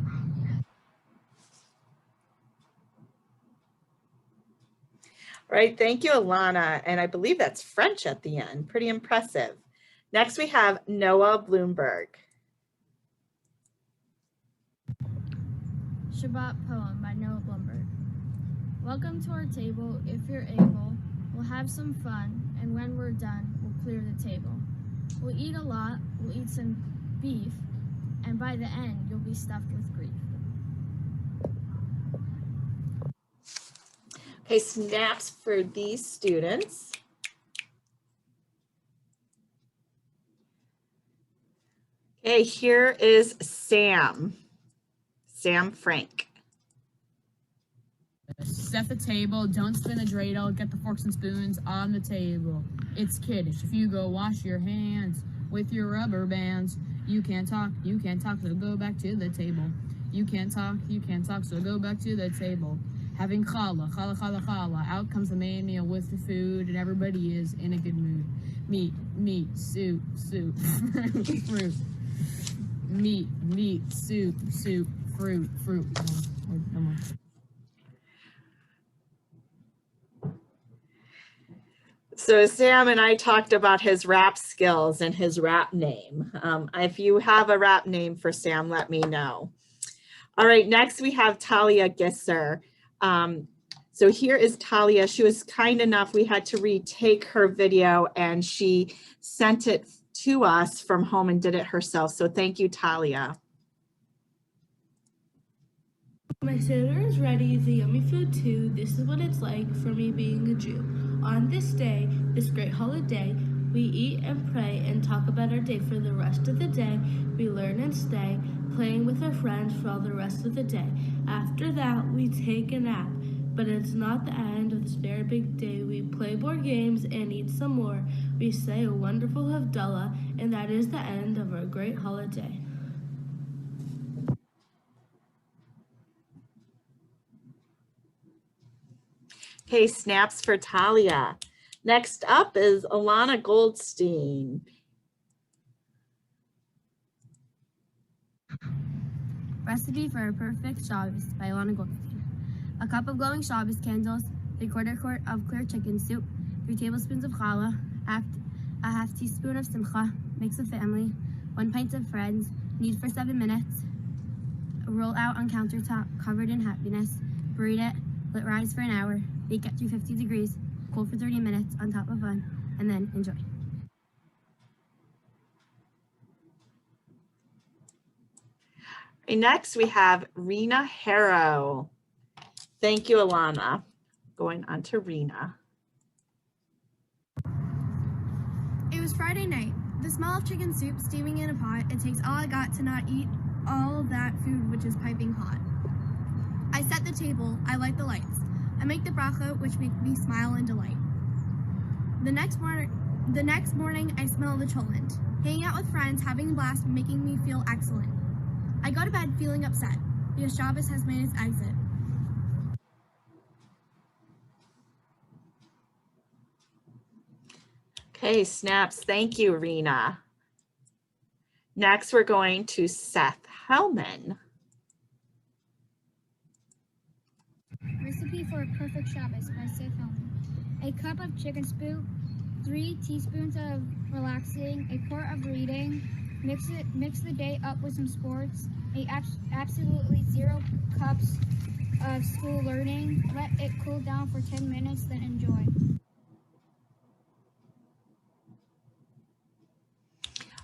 All right, thank you, Alana. And I believe that's French at the end. Pretty impressive. Next, we have Noah Bloomberg. Shabbat Poem by Noah Bloomberg. Welcome to our table. If you're able, we'll have some fun, and when we're done, we'll clear the table. We'll eat a lot, we'll eat some beef, and by the end, you'll be stuffed with grief. Okay, snaps for these students. Okay, here is Sam Frank. Set the table, don't spin the dreidel, get the forks and spoons on the table. It's kiddish if you go wash your hands with your rubber bands. You can't talk, so go back to the table. You can't talk, so go back to the table. Having challah, out comes the main meal with the food, and everybody is in a good mood. Meat, soup, fruit. Meat, soup, fruit. No more. So Sam and I talked about his rap skills and his rap name. If you have a rap name for Sam, let me know. All right, next we have Talia Gisser. So here is Talia. She was kind enough, we had to retake her video and she sent it to us from home and did it herself. So thank you, Talia. My Seder is ready, the yummy food too. This is what it's like for me being a Jew. On this day, this great holiday, we eat and pray and talk about our day for the rest of the day. We learn and stay, playing with our friends for all the rest of the day. After that, we take a nap. But it's not the end of this very big day. We play board games and eat some more. We say a wonderful Havdalah, and that is the end of our great holiday. Okay, snaps for Talia. Next up is Alana Goldstein. Recipe for a Perfect Shabbos by Alana Goldstein. A cup of glowing Shabbos candles, 3/4 quart of clear chicken soup, 3 tablespoons of challah, a half teaspoon of simcha, mix of family, 1 pint of friends, knead for 7 minutes, roll out on countertop, covered in happiness, braid it, let rise for an hour, bake at 250 degrees, cool for 30 minutes on top of one, and then enjoy. Okay, next we have Rena Harrow. Thank you, Alana. Going on to Rena. It was Friday night. The smell of chicken soup steaming in a pot, it takes all I got to not eat all that food which is piping hot. I set the table, I light the lights. I make the bracha which make me smile and delight. The next morning I smell the cholent. Hanging out with friends, having a blast, making me feel excellent. I go to bed feeling upset because Shabbos has made its exit. Okay, snaps. Thank you, Rena. Next, we're going to Seth Hellman. Recipe for a Perfect Shabbos by Seth Hellman. A cup of chicken soup, 3 teaspoons of relaxing, a quart of reading. Mix the day up with some sports. Absolutely 0 cups of school learning. Let it cool down for 10 minutes, then enjoy.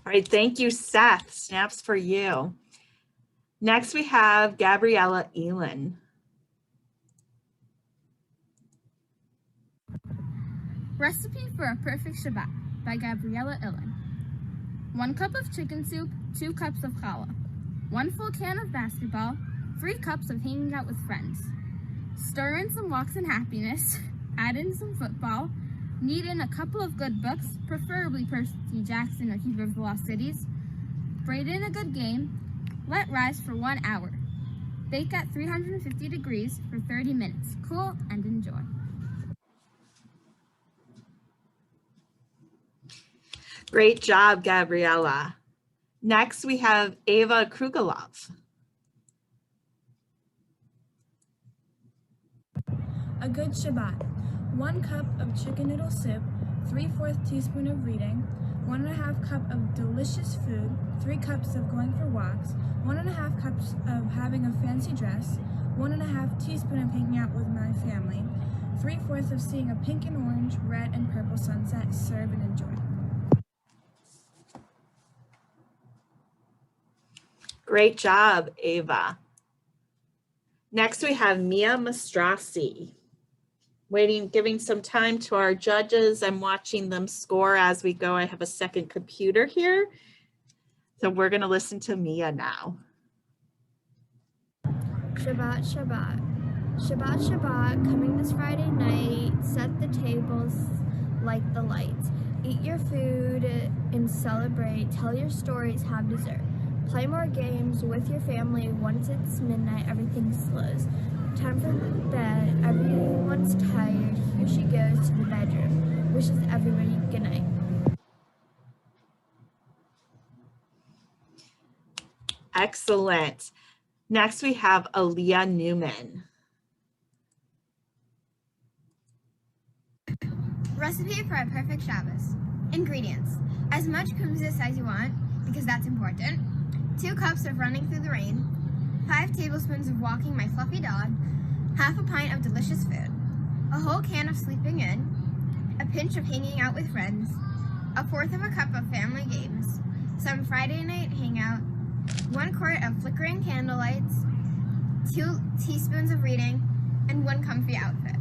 All right, thank you, Seth. Snaps for you. Next, we have Gabriella Elin. Recipe for a Perfect Shabbat by Gabriella Illen. 1 cup of chicken soup, 2 cups of challah, 1 full can of basketball, 3 cups of hanging out with friends. Stir in some walks and happiness, add in some football, knead in a couple of good books, preferably Percy Jackson or Hebrew of the Lost Cities. Braid in a good game, let rise for 1 hour. Bake at 350 degrees for 30 minutes. Cool and enjoy. Great job, Gabriella. Next, we have Ava Krugelov. A good Shabbat. 1 cup of chicken noodle soup, 3/4 teaspoon of reading, 1½ cup of delicious food, 3 cups of going for walks, 1½ cups of having a fancy dress, 1½ teaspoon of hanging out with my family, 3/4 of seeing a pink and orange, red and purple sunset. Serve and enjoy. Great job, Ava. Next we have Mia Mastrasi. Giving some time to our judges. I'm watching them score as we go. I have a second computer here. So we're going to listen to Mia now. Shabbat, Shabbat. Shabbat, Shabbat, coming this Friday night, set the tables, light the lights. Eat your food and celebrate, tell your stories, have dessert. Play more games with your family. Once it's midnight, everything slows. Time for bed, everyone's tired. Here she goes to the bedroom. Wishes everybody good night. Excellent. Next we have Aaliyah Newman. Recipe for a perfect Shabbos. Ingredients. As much kumzis as you want, because that's important. 2 cups of running through the rain. 5 tablespoons of walking my fluffy dog. Half a pint of delicious food. A whole can of sleeping in. A pinch of hanging out with friends. 1/4 of a cup of family games. Some Friday night hangout. 1 quart of flickering candle lights. 2 teaspoons of reading. And 1 comfy outfit.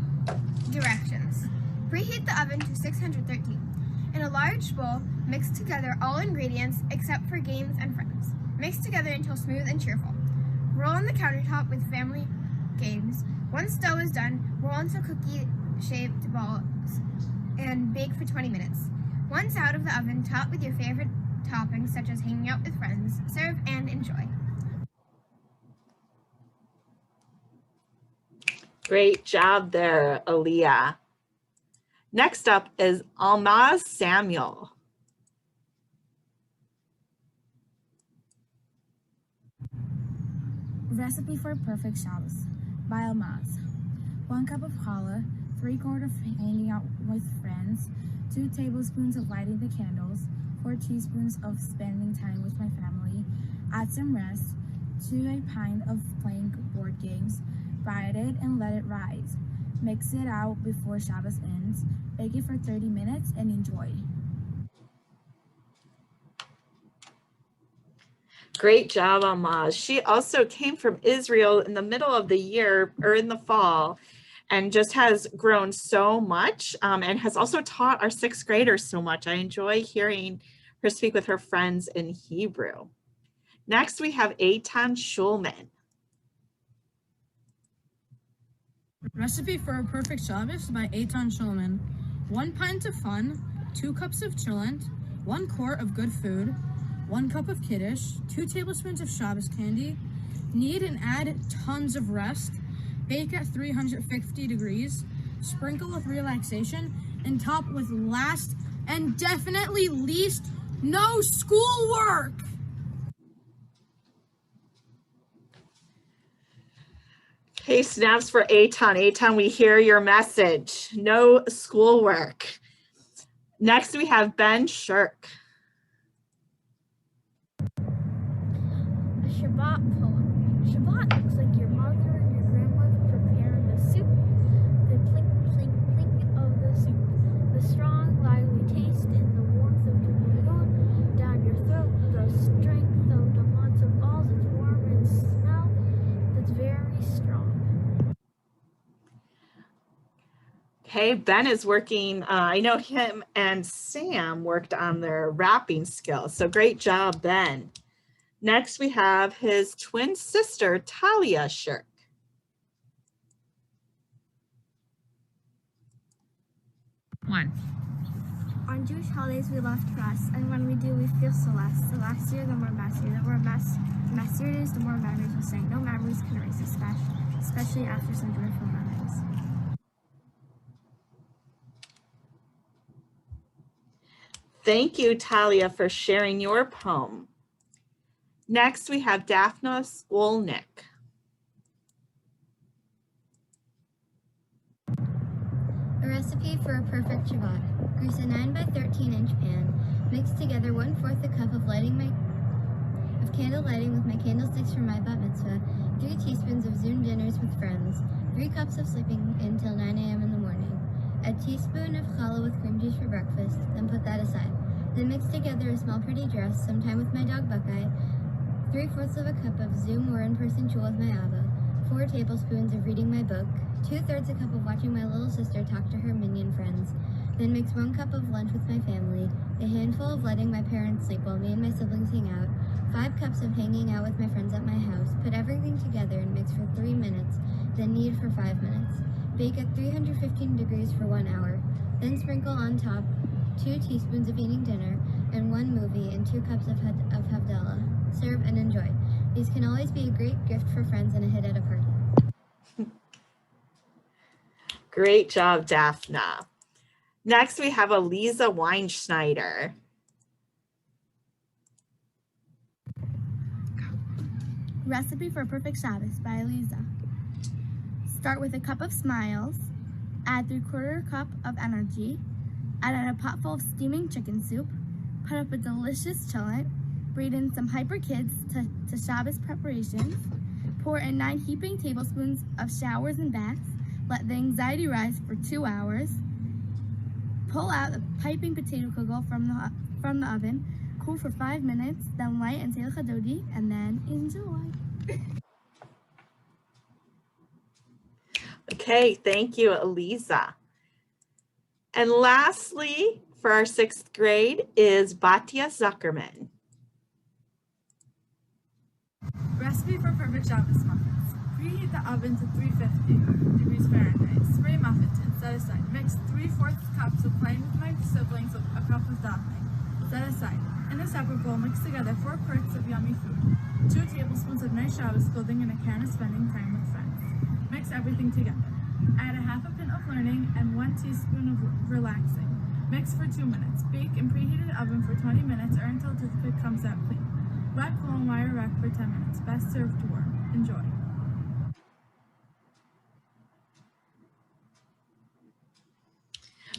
Directions. Preheat the oven to 613. In a large bowl, mix together all ingredients except for games and friends. Mix together until smooth and cheerful. Roll on the countertop with family games. Once dough is done, roll into cookie-shaped balls and bake for 20 minutes. Once out of the oven, top with your favorite toppings such as hanging out with friends. Serve and enjoy. Great job there, Aaliyah. Next up is Almaz Samuel. Recipe for a perfect Shabbos by Almaz. 1 cup of challah, 3/4 of hanging out with friends, 2 tablespoons of lighting the candles, 4 teaspoons of spending time with my family. Add some rest to a pint of playing board games. Fry it and let it rise. Mix it out before Shabbos ends. Bake it for 30 minutes and enjoy. Great job, Almaz. She also came from Israel in the middle of the year or in the fall and just has grown so much and has also taught our 6th graders so much. I enjoy hearing her speak with her friends in Hebrew. Next, we have Eitan Schulman. Recipe for a perfect Shabbos by Eitan Schulman. 1 pint of fun, 2 cups of chillent, 1 quart of good food, 1 cup of kiddush, 2 tablespoons of Shabbos candy. Knead and add tons of rest. Bake at 350 degrees. Sprinkle with relaxation and top with last and definitely least no schoolwork. Hey, snaps for Eitan. Eitan, we hear your message. No schoolwork. Next, we have Ben Shirk. A Shabbat poem. Shabbat looks like your mother and your grandmother preparing the soup. The plink, plink, plink of the soup. The strong, lively taste and the warmth of the bouillon down your throat. The strength of the matzo balls. It's warm and smell that's very strong. Okay, Ben is working, I know him and Sam worked on their rapping skills. So great job, Ben. Next, we have his twin sister, Talia Shirk. On Jewish holidays, we love to rest, and when we do, we feel so less. The lessier, the more messier. The more messier it is, the more memories we'll sing. No memories can erase us, especially after some joyful memories. Thank you, Talia, for sharing your poem. Next, we have Daphna Skolnick. A Recipe for a perfect ciabatta. Grease a 9 by 13-inch pan. Mix together 1/4 a cup of candle lighting with my candlesticks from my bat mitzvah, 3 teaspoons of Zoom dinners with friends, 3 cups of sleeping until 9 a.m. in the morning, a teaspoon of challah with cream juice for breakfast, then put that aside. Then mix together a small pretty dress, some time with my dog Buckeye, 3/4 of a cup of Zoom or in-person shul with my Abba, 4 tablespoons of reading my book, 2/3 a cup of watching my little sister talk to her minion friends, then mix 1 cup of lunch with my family, a handful of letting my parents sleep while me and my siblings hang out, 5 cups of hanging out with my friends at my house. Put everything together and mix for 3 minutes, then knead for 5 minutes. Bake at 315 degrees for 1 hour. Then sprinkle on top 2 teaspoons of eating dinner and 1 movie and 2 cups of Havdalah. Serve and enjoy. These can always be a great gift for friends and a hit at a party. Great job, Daphna. Next, we have Eliza Weinschneider. Recipe for a Perfect Shabbos by Eliza. Start with a cup of smiles, add 3/4 cup of energy, add in a pot full of steaming chicken soup, put up a delicious cholent, breed in some hyper kids to Shabbos preparations, pour in 9 heaping tablespoons of showers and baths, let the anxiety rise for 2 hours, pull out the piping potato kugel from the oven, cool for 5 minutes, then light and say l'chadodi, and then enjoy. Okay, thank you, Eliza. And lastly, for our 6th grade is Batya Zuckerman. Recipe for perfect Shabbos muffins. Preheat the oven to 350 degrees Fahrenheit. Spray muffin tin. Set aside. Mix 3/4 cups of playing with my siblings with a cup of davening. Set aside. In a separate bowl, mix together 4 quarts of yummy food, 2 tablespoons of nice Shabbos clothing, and a can of spending time with friends. Mix everything together. Add a half a pint of learning and 1 teaspoon of relaxing. Mix for 2 minutes. Bake in preheated oven for 20 minutes or until the toothpick comes out clean. Wet cool and wire rack for 10 minutes. Best served warm. Enjoy.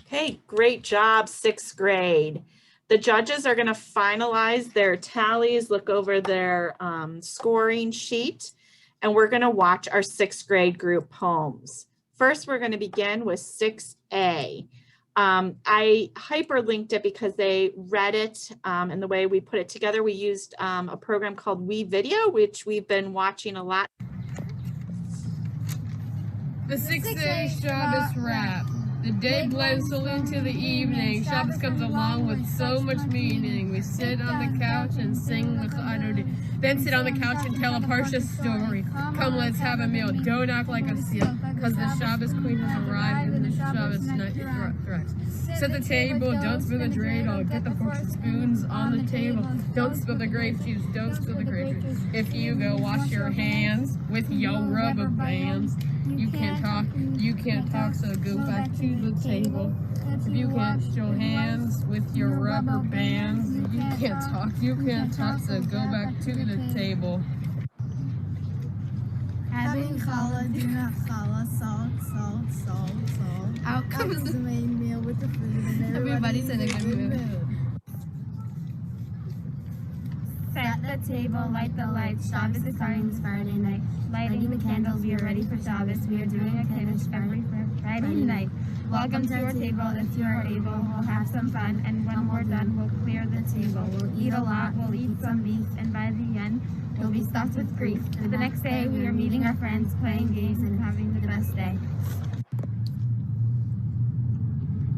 Okay, great job, 6th grade. The judges are going to finalize their tallies, look over their scoring sheet, and we're going to watch our 6th grade group poems. First, we're going to begin with 6A. I hyperlinked it because they read it and the way we put it together. We used a program called WeVideo, which we've been watching a lot. The 6A Shabbos wrap. The day blends slowly into the evening. Shabbos comes along with so much meaning. We sit on the couch and sing the Chadodi. Then sit on the couch and tell a Parsha story. Come, let's have a meal. Don't act like a seal, because the Shabbos queen has arrived and the Shabbos night threats. Set the table, don't spill the dreidel. Get the forks and spoons on the table. Don't spill the grape juice, don't spill the grape juice. If you go wash your hands with your rubber bands, you can't talk, so go back to the table. If you can't show hands with your rubber bands, you can't talk, so go back to the table. Having challah, do not challah, salt. Out comes the main meal with the food, and everybody's in a good mood. Set the table, light the lights. Shabbos is starting this Friday night. Lighting the candles, we are ready for Shabbos. We are doing a kiddush every Friday night. Welcome to our table. If you are able, we'll have some fun. And when we're done, we'll clear the table. We'll eat a lot, we'll eat some beef, and by the end, we'll be stuffed with grief. The next day, we are meeting our friends, playing games, and having the best day.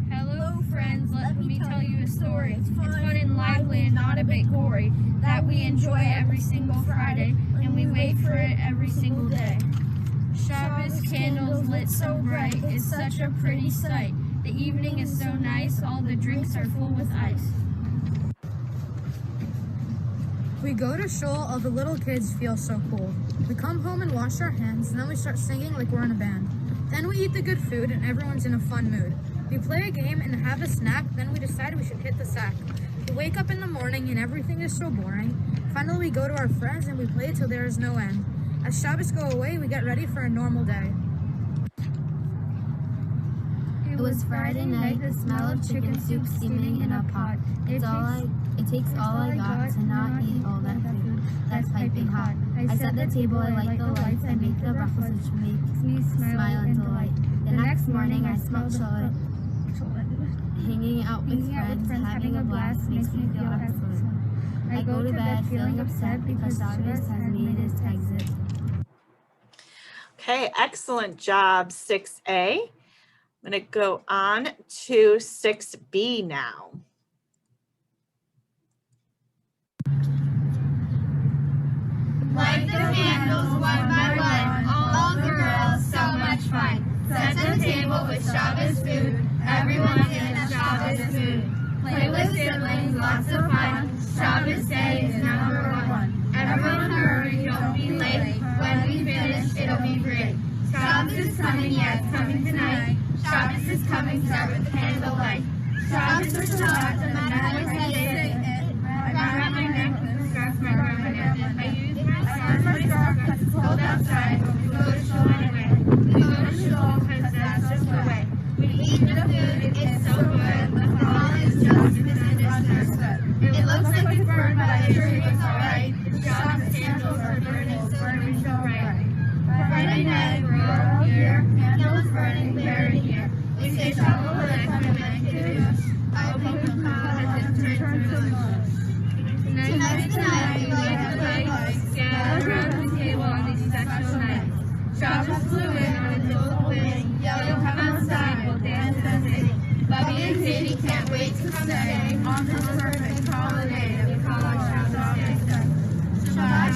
Hello friends, let me tell you a story. It's fun and lively and not a bit gory, that we enjoy every single Friday, and we wait for it every single day. Shabbos candles lit so bright, it's such a pretty sight. The evening is so nice, all the drinks are full with ice. We go to shul, all the little kids feel so cool. We come home and wash our hands, and then we start singing like we're in a band. Then we eat the good food, and everyone's in a fun mood. We play a game and have a snack, then we decide we should hit the sack. We wake up in the morning and everything is so boring. Finally, we go to our friends and we play till there is no end. As Shabbos go away, we get ready for a normal day. It It was Friday night, the smell of chicken soup steaming in a pot. It takes all I got to not eat all that food that's piping hot. I set the table, I light the lights, I make the breakfast which makes me smile and delight. The next morning I smell chocolate. Hanging out with friends, having a blast makes me feel excellent. I go to bed feeling upset because Shabbos has made its exit. Okay, excellent job, 6A. I'm going to go on to 6B now. Light the candles one by one, all girls, so much fun. Set the table with Shabbos food, everyone's in a Shabbos mood. Play with siblings, lots of fun, Shabbos day is #1. Everyone hurry, don't be late, when we finish it'll be great. Shabbos is coming, yeah, it's coming tonight. Shabbos is coming, start with the candlelight. Shabbos or Shabbat, no matter how you say it. I got my neck with a scarf around my neck. I use my scarf because it's cold outside, but we go to shul anyway. We go to shul because that's just the way. We eat the food, it's so good. The fall is just misunderstood. It looks like it's burned, but I sure it looks alright. The Shabbos candles are burning so bright. Friday night, we're all here, candles burning, we're here. We say shalom aleichem and kiddush. I hope the cloud has turned to the bush. Tonight, we light the lights, gather around the table on these special nights. Shabbos flew in on a dual wing, yelling, come outside, we'll dance and sing. Bubby and Sadie can't wait to stay on this perfect holiday that we call our Shabbos Day.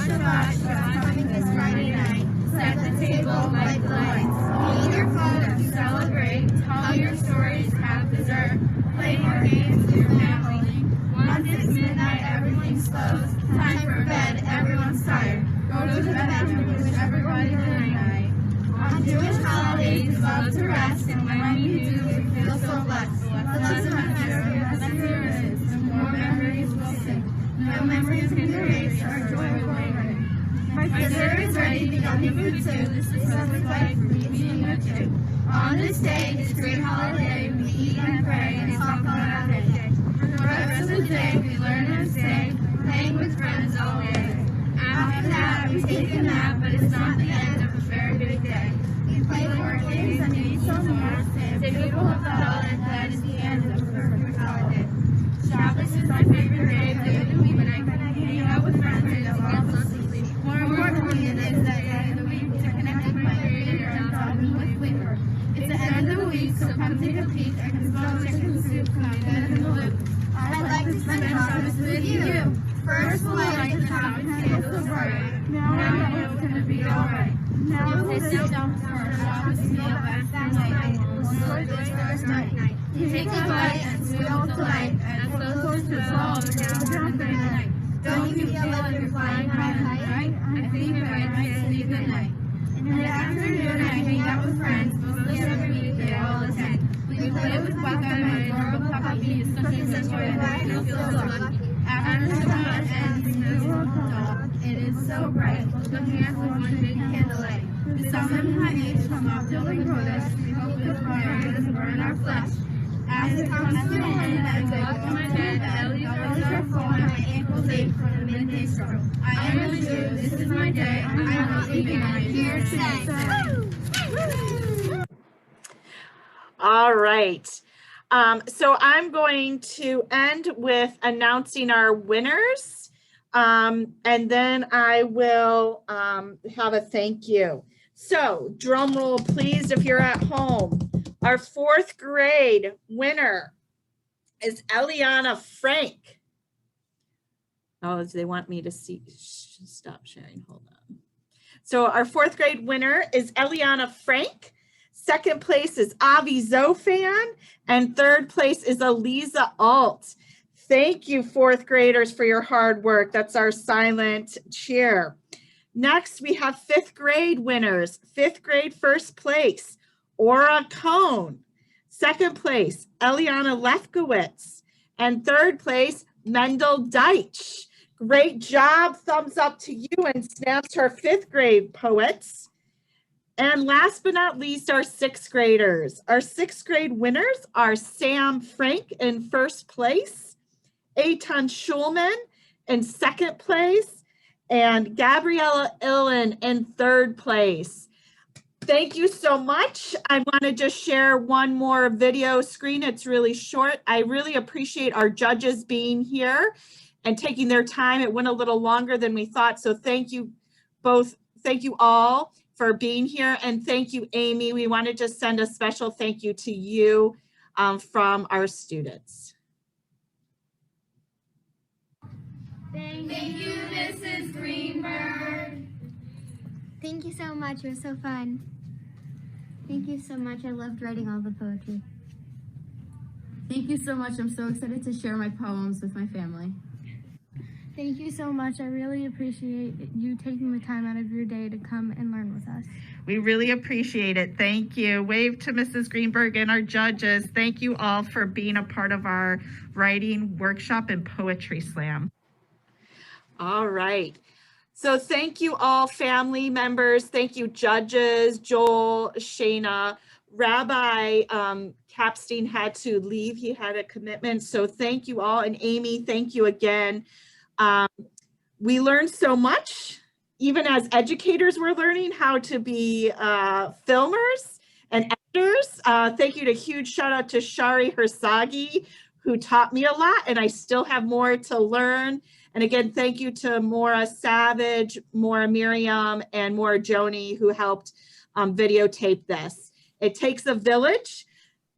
Shabbat, coming this Friday night. Set the table, light the lights. Eat your food, celebrate, tell your stories, have dessert, play more games with your family. Once it's midnight, everything slows. Time for bed, everyone's tired. Go to the bedroom, wish everybody good night. On Jewish holidays, we love to rest, and when we do, we feel so blessed. The less adventure, the fewer it is, the more memories we'll sing. No memories can erase our joy will bring. My dessert is ready, the yummy food too. This is what it's like for me being a Jew. On this day, this great holiday, we eat and pray and talk about our day. For the rest of the day, we learn and stay, playing with friends all day. After that, we take a nap, but it's not the end of a very big day. We play board games and maybe some more. Say people of the holiday, that is the end of a perfect holiday. Shabbos is my favorite day of the week when I can hang out with friends and lots of sleep. More importantly, it is that day of the week to connect with my Creator and talking with Weaver. It's the end of the week, so come take a peek. I can smell chicken soup coming in the loop. I'd like to spend Shabbos with you. First we'll light the Shabbos candles bright. Now I know it's gonna be alright. Now we'll sit down for our Shabbos meal that night. We'll enjoy this first night. You take a bite and swill with delight, and close to the all down the night. Don't you feel like you're flying high, right? I think I might say good night. In the afternoon, I hang out with friends. Mostly every week they all attend. We play with Becca, my adorable puppy. It's such a joy and I feel so lucky. After Shabbat ends, we move dog. It is so bright. Hold the hands with one big candlelight. The sun high age come up building Kodesh. We hope the fire doesn't burn our flesh. As it comes to an end, I go up to my bed. Belly bellies are full and my ankles ache from the midday stroke. I am a Jew. This is my day. I'm not leaving. I'm here to stay. All right. So I'm going to end with announcing our winners, and then I will have a thank you. So drum roll, please, if you're at home. Our 4th grade winner is Eliana Frank. Oh, they want me to stop sharing. Hold on. So our 4th grade winner is Eliana Frank. 2nd place is Avi Zofan. And 3rd place is Aliza Alt. Thank you, 4th graders, for your hard work. That's our silent cheer. Next, we have 5th grade winners. 5th grade 1st place, Aura Cohn. 2nd place, Eliana Lefkowitz. And 3rd place, Mendel Deitch. Great job. Thumbs up to you and snaps to our 5th grade poets. And last but not least, our sixth graders. Our sixth grade winners are Sam Frank in first place, Eitan Schulman in second place, and Gabriella Illen in third place. Thank you so much. I want to just share one more video screen. It's really short. I really appreciate our judges being here and taking their time. It went a little longer than we thought. So thank you both. Thank you all for being here. And thank you, Amy. We want to just send a special thank you to you from our students. Thank you, Mrs. Greenberg. Thank you so much. It was so fun. Thank you so much. I loved writing all the poetry. Thank you so much. I'm so excited to share my poems with my family. Thank you so much. I really appreciate you taking the time out of your day to come and learn with us. We really appreciate it. Thank you. Wave to Mrs. Greenberg and our judges. Thank you all for being a part of our writing workshop and poetry slam. All right. So thank you all family members. Thank you judges, Joel, Shayna. Rabbi Kapenstein had to leave. He had a commitment. So thank you all. And Amy, thank you again. We learned so much. Even as educators, we're learning how to be filmers and editors. Thank you to huge shout out to Shari Herszage, who taught me a lot, and I still have more to learn. And again, thank you to Maura Savage, Maura Miriam, and Maura Joni, who helped videotape this. It takes a village.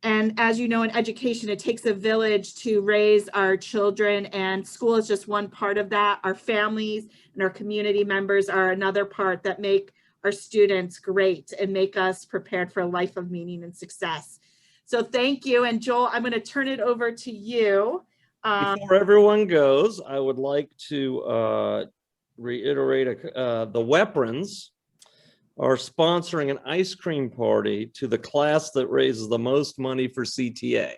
And as you know, in education, it takes a village to raise our children, and school is just one part of that. Our families and our community members are another part that make our students great and make us prepared for a life of meaning and success. So thank you. And Joel, I'm going to turn it over to you. Before everyone goes, I would like to reiterate the Weprons are sponsoring an ice cream party to the class that raises the most money for CTA.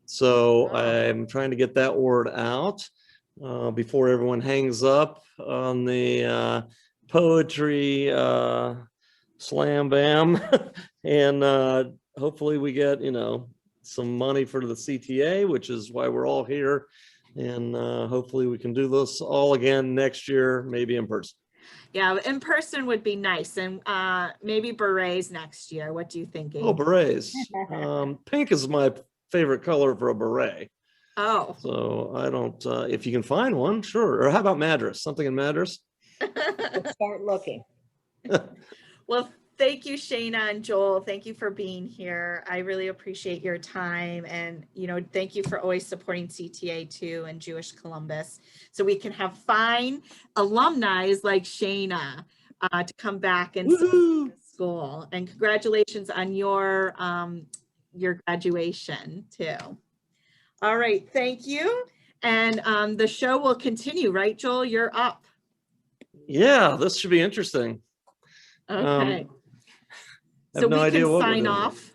So I'm trying to get that word out before everyone hangs up on the poetry slam bam. And hopefully we get, some money for the CTA, which is why we're all here. And hopefully we can do this all again next year, maybe in person. Yeah, in person would be nice, and maybe berets next year. What do you think, Amy? Oh, berets. Pink is my favorite color for a beret. Oh. So I don't, if you can find one, sure. Or how about Madras? Something in Madras? Let's start looking. Well, thank you, Shayna and Joel. Thank you for being here. I really appreciate your time. And, thank you for always supporting CTA too and JewishColumbus, so we can have fine alumni like Shayna to come back and support the school. And congratulations on your graduation too. All right, thank you. And the show will continue, right, Joel? You're up. Yeah, this should be interesting. Okay. So we can sign off.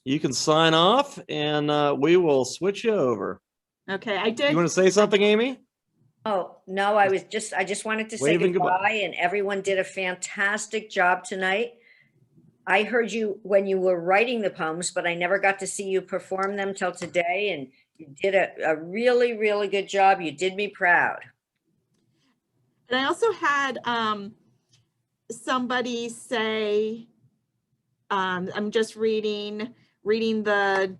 You can sign off, and we will switch you over. Okay, I did. You want to say something, Amy? Oh, no, I just wanted to say goodbye, and everyone did a fantastic job tonight. I heard you when you were writing the poems, but I never got to see you perform them till today, and you did a really, really good job. You did me proud. And I also had somebody say, I'm just reading the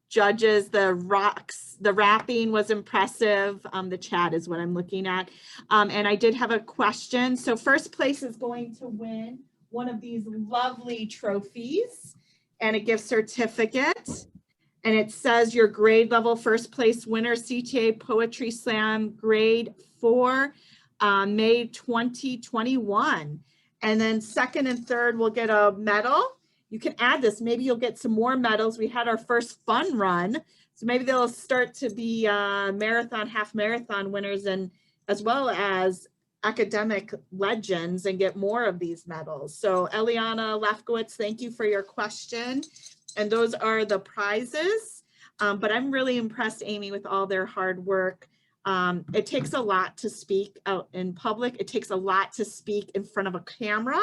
judges, the rapping was impressive. The chat is what I'm looking at. And I did have a question. So first place is going to win one of these lovely trophies and a gift certificate. And it says your grade level first place winner, CTA Poetry Slam grade 4, May 2021. And then second and third will get a medal. You can add this, maybe you'll get some more medals. We had our first fun run, so maybe they'll start to be marathon, half marathon winners, and as well as academic legends, and get more of these medals. So Eliana Lefkowitz, thank you for your question. And those are the prizes. But I'm really impressed, Amy, with all their hard work. It takes a lot to speak out in public. It takes a lot to speak in front of a camera.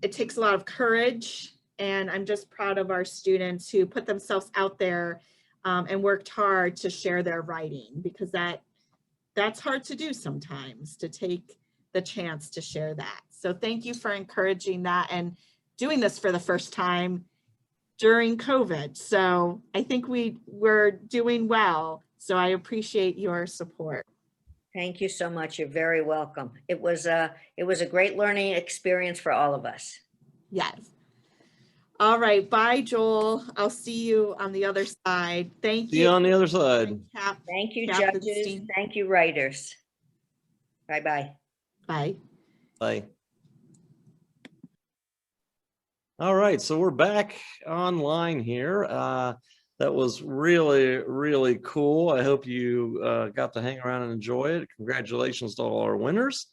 it takes a lot of courage, and I'm just proud of our students who put themselves out there and worked hard to share their writing, because that's hard to do sometimes, to take the chance to share that. So thank you for encouraging that and doing this for the first time during COVID. So I think we're doing well. So I appreciate your support. Thank you so much. You're very welcome. It was a great learning experience for all of us. Yes. All right. Bye, Joel. I'll see you on the other side. Thank you. See you on the other side. Thank you, Kapenstein. judges. Thank you, writers. Bye-bye. Bye. Bye. All right, so we're back online here. That was really, really cool. I hope you got to hang around and enjoy it. Congratulations to all our winners.